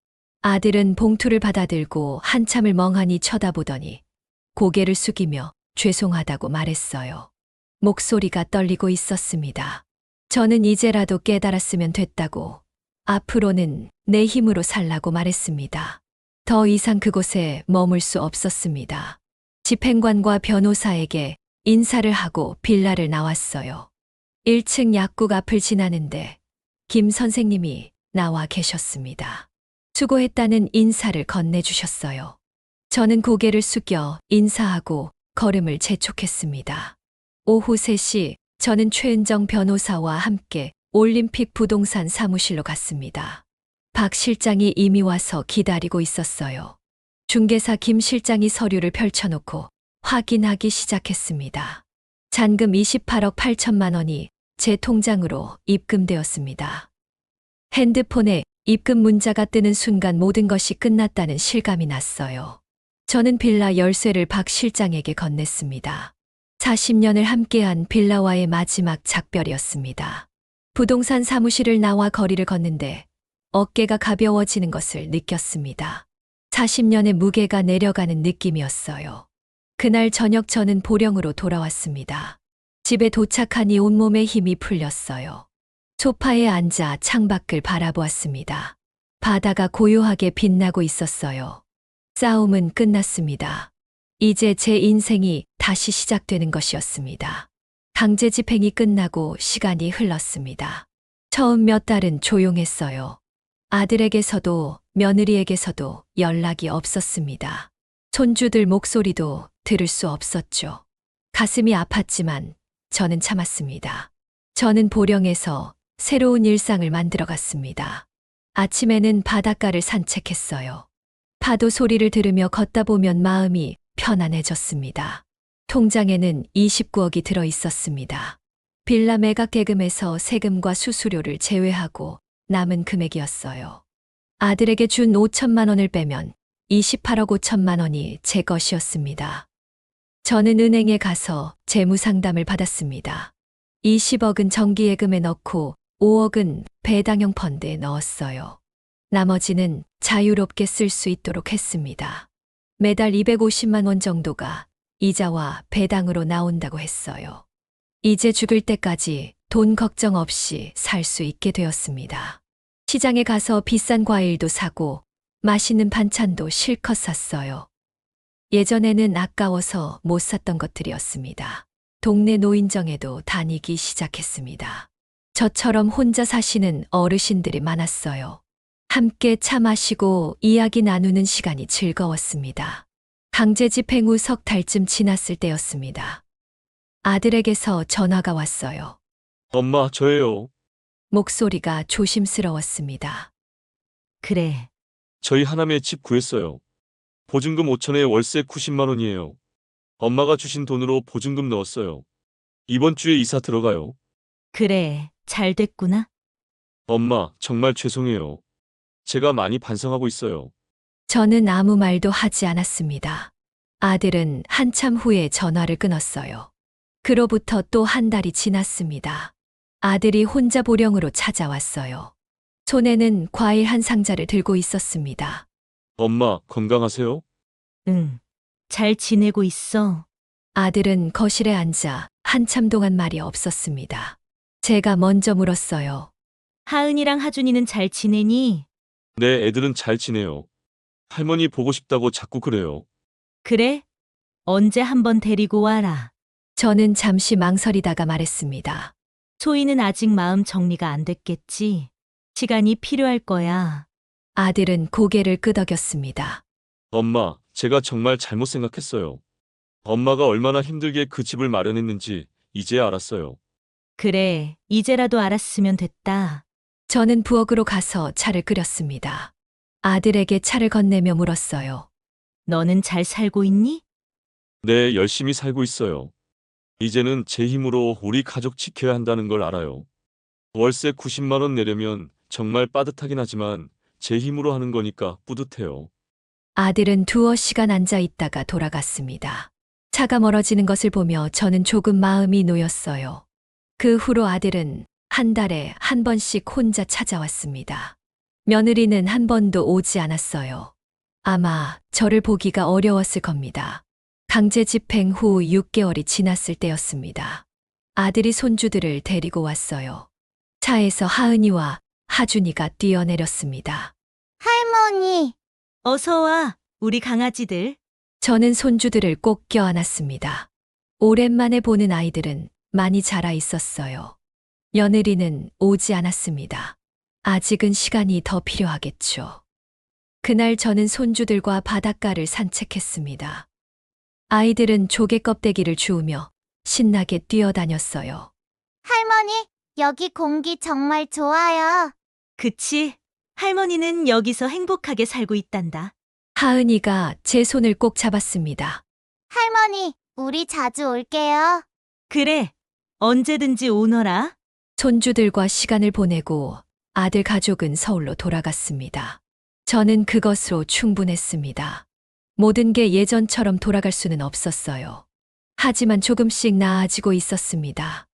Speaker 1: 아들은 봉투를 받아들고 한참을 멍하니 쳐다보더니 고개를 숙이며 죄송하다고 말했어요. 목소리가 떨리고 있었습니다. 저는 이제라도 깨달았으면 됐다고, 앞으로는 내 힘으로 살라고 말했습니다. 더 이상 그곳에 머물 수 없었습니다. 집행관과 변호사에게 인사를 하고 빌라를 나왔어요. 1층 약국 앞을 지나는데 김 선생님이 나와 계셨습니다. 수고했다는 인사를 건네주셨어요. 저는 고개를 숙여 인사하고 걸음을 재촉했습니다. 오후 3시 저는 최은정 변호사와 함께 올림픽 부동산 사무실로 갔습니다. 박 실장이 이미 와서 기다리고 있었어요. 중개사 김 실장이 서류를 펼쳐놓고 확인하기 시작했습니다. 잔금 28억 8천만 원이 제 통장으로 입금되었습니다. 핸드폰에 입금 문자가 뜨는 순간 모든 것이 끝났다는 실감이 났어요. 저는 빌라 열쇠를 박 실장에게 건넸습니다. 40년을 함께한 빌라와의 마지막 작별이었습니다. 부동산 사무실을 나와 거리를 걷는데 어깨가 가벼워지는 것을 느꼈습니다. 40년의 무게가 내려가는 느낌이었어요. 그날 저녁 저는 보령으로 돌아왔습니다. 집에 도착하니 온몸에 힘이 풀렸어요. 소파에 앉아 창밖을 바라보았습니다. 바다가 고요하게 빛나고 있었어요. 싸움은 끝났습니다. 이제 제 인생이 다시 시작되는 것이었습니다. 강제 집행이 끝나고 시간이 흘렀습니다. 처음 몇 달은 조용했어요. 아들에게서도 며느리에게서도 연락이 없었습니다. 손주들 목소리도 들을 수 없었죠. 가슴이 아팠지만 저는 참았습니다. 저는 보령에서 새로운 일상을 만들어갔습니다. 아침에는 바닷가를 산책했어요. 파도 소리를 들으며 걷다 보면 마음이 편안해졌습니다. 통장에는 29억이 들어 있었습니다. 빌라 매각 계금에서 세금과 수수료를 제외하고 남은 금액이었어요. 아들에게 준 5천만 원을 빼면 28억 5천만 원이 제 것이었습니다. 저는 은행에 가서 재무상담을 받았습니다. 20억은 정기예금에 넣고 5억은 배당형 펀드에 넣었어요. 나머지는 자유롭게 쓸 수 있도록 했습니다. 매달 250만 원 정도가 이자와 배당으로 나온다고 했어요. 이제 죽을 때까지 돈 걱정 없이 살 수 있게 되었습니다. 시장에 가서 비싼 과일도 사고 맛있는 반찬도 실컷 샀어요. 예전에는 아까워서 못 샀던 것들이었습니다. 동네 노인정에도 다니기 시작했습니다. 저처럼 혼자 사시는 어르신들이 많았어요. 함께 차 마시고 이야기 나누는 시간이 즐거웠습니다. 강제 집행 후 석 달쯤 지났을 때였습니다. 아들에게서 전화가 왔어요.
Speaker 3: 엄마, 저예요.
Speaker 1: 목소리가 조심스러웠습니다.
Speaker 4: 그래.
Speaker 3: 저희 하남에 집 구했어요. 보증금 5천에 월세 90만 원이에요. 엄마가 주신 돈으로 보증금 넣었어요. 이번 주에 이사 들어가요.
Speaker 4: 그래. 잘 됐구나.
Speaker 3: 엄마, 정말 죄송해요. 제가 많이 반성하고 있어요.
Speaker 1: 저는 아무 말도 하지 않았습니다. 아들은 한참 후에 전화를 끊었어요. 그로부터 또 한 달이 지났습니다. 아들이 혼자 보령으로 찾아왔어요. 손에는 과일 한 상자를 들고 있었습니다.
Speaker 3: 엄마, 건강하세요?
Speaker 4: 응. 잘 지내고 있어.
Speaker 1: 아들은 거실에 앉아 한참 동안 말이 없었습니다. 제가 먼저 물었어요.
Speaker 4: 하은이랑 하준이는 잘 지내니?
Speaker 3: 네, 애들은 잘 지내요. 할머니 보고 싶다고 자꾸 그래요.
Speaker 4: 그래? 언제 한번 데리고 와라.
Speaker 1: 저는 잠시 망설이다가 말했습니다.
Speaker 4: 소희는 아직 마음 정리가 안 됐겠지. 시간이 필요할 거야.
Speaker 1: 아들은 고개를 끄덕였습니다.
Speaker 3: 엄마, 제가 정말 잘못 생각했어요. 엄마가 얼마나 힘들게 그 집을 마련했는지 이제 알았어요.
Speaker 4: 그래, 이제라도 알았으면 됐다.
Speaker 1: 저는 부엌으로 가서 차를 끓였습니다. 아들에게 차를 건네며 물었어요.
Speaker 4: 너는 잘 살고 있니?
Speaker 3: 네, 열심히 살고 있어요. 이제는 제 힘으로 우리 가족 지켜야 한다는 걸 알아요. 월세 90만 원 내려면 정말 빠듯하긴 하지만 제 힘으로 하는 거니까 뿌듯해요.
Speaker 1: 아들은 두어 시간 앉아 있다가 돌아갔습니다. 차가 멀어지는 것을 보며 저는 조금 마음이 놓였어요. 그 후로 아들은 한 달에 한 번씩 혼자 찾아왔습니다. 며느리는 한 번도 오지 않았어요. 아마 저를 보기가 어려웠을 겁니다. 강제 집행 후 6개월이 지났을 때였습니다. 아들이 손주들을 데리고 왔어요. 차에서 하은이와 하준이가 뛰어내렸습니다.
Speaker 5: 할머니,
Speaker 4: 어서 와, 우리 강아지들.
Speaker 1: 저는 손주들을 꼭 껴안았습니다. 오랜만에 보는 아이들은 많이 자라 있었어요. 며느리는 오지 않았습니다. 아직은 시간이 더 필요하겠죠. 그날 저는 손주들과 바닷가를 산책했습니다. 아이들은 조개 껍데기를 주우며 신나게 뛰어다녔어요.
Speaker 5: 할머니, 여기 공기 정말 좋아요.
Speaker 4: 그치? 할머니는 여기서 행복하게 살고 있단다.
Speaker 1: 하은이가 제 손을 꼭 잡았습니다.
Speaker 5: 할머니, 우리 자주 올게요.
Speaker 4: 그래, 언제든지 오너라.
Speaker 1: 손주들과 시간을 보내고 아들 가족은 서울로 돌아갔습니다. 저는 그것으로 충분했습니다. 모든 게 예전처럼 돌아갈 수는 없었어요. 하지만 조금씩 나아지고 있었습니다.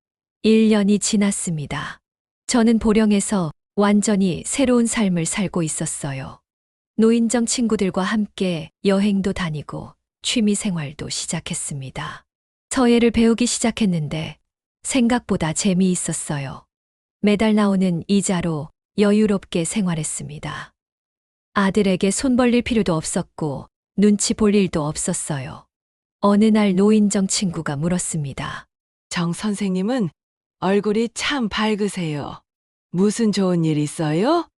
Speaker 1: 1년이 지났습니다. 저는 보령에서 완전히 새로운 삶을 살고 있었어요. 노인정 친구들과 함께 여행도 다니고 취미 생활도 시작했습니다. 서예를 배우기 시작했는데 생각보다 재미있었어요. 매달 나오는 이자로 여유롭게 생활했습니다. 아들에게 손 벌릴 필요도 없었고 눈치 볼 일도 없었어요. 어느 날 노인정 친구가 물었습니다.
Speaker 11: 정 선생님은 얼굴이 참 밝으세요. 무슨 좋은 일 있어요?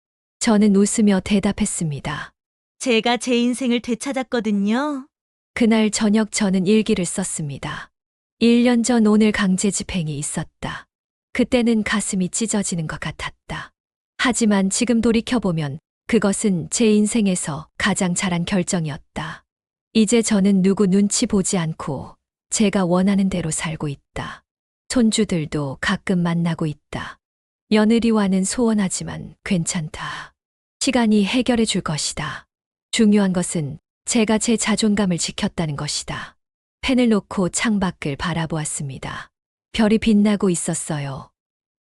Speaker 1: 저는 웃으며 대답했습니다.
Speaker 4: 제가 제 인생을 되찾았거든요.
Speaker 1: 그날 저녁 저는 일기를 썼습니다. 1년 전 오늘 강제 집행이 있었다. 그때는 가슴이 찢어지는 것 같았다. 하지만 지금 돌이켜보면 그것은 제 인생에서 가장 잘한 결정이었다. 이제 저는 누구 눈치 보지 않고 제가 원하는 대로 살고 있다. 손주들도 가끔 만나고 있다. 며느리와는 소원하지만 괜찮다. 시간이 해결해 줄 것이다. 중요한 것은 제가 제 자존감을 지켰다는 것이다. 펜을 놓고 창밖을 바라보았습니다. 별이 빛나고 있었어요.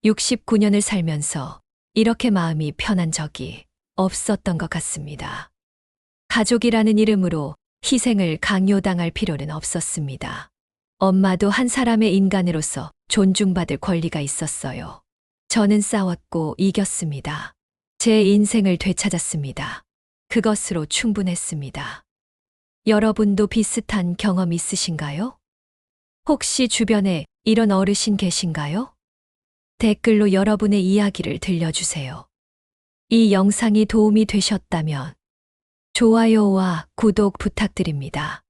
Speaker 1: 69년을 살면서 이렇게 마음이 편한 적이 없었던 것 같습니다. 가족이라는 이름으로 희생을 강요당할 필요는 없었습니다. 엄마도 한 사람의 인간으로서 존중받을 권리가 있었어요. 저는 싸웠고 이겼습니다. 제 인생을 되찾았습니다. 그것으로 충분했습니다. 여러분도 비슷한 경험 있으신가요? 혹시 주변에 이런 어르신 계신가요? 댓글로 여러분의 이야기를 들려주세요. 이 영상이 도움이 되셨다면 좋아요와 구독 부탁드립니다.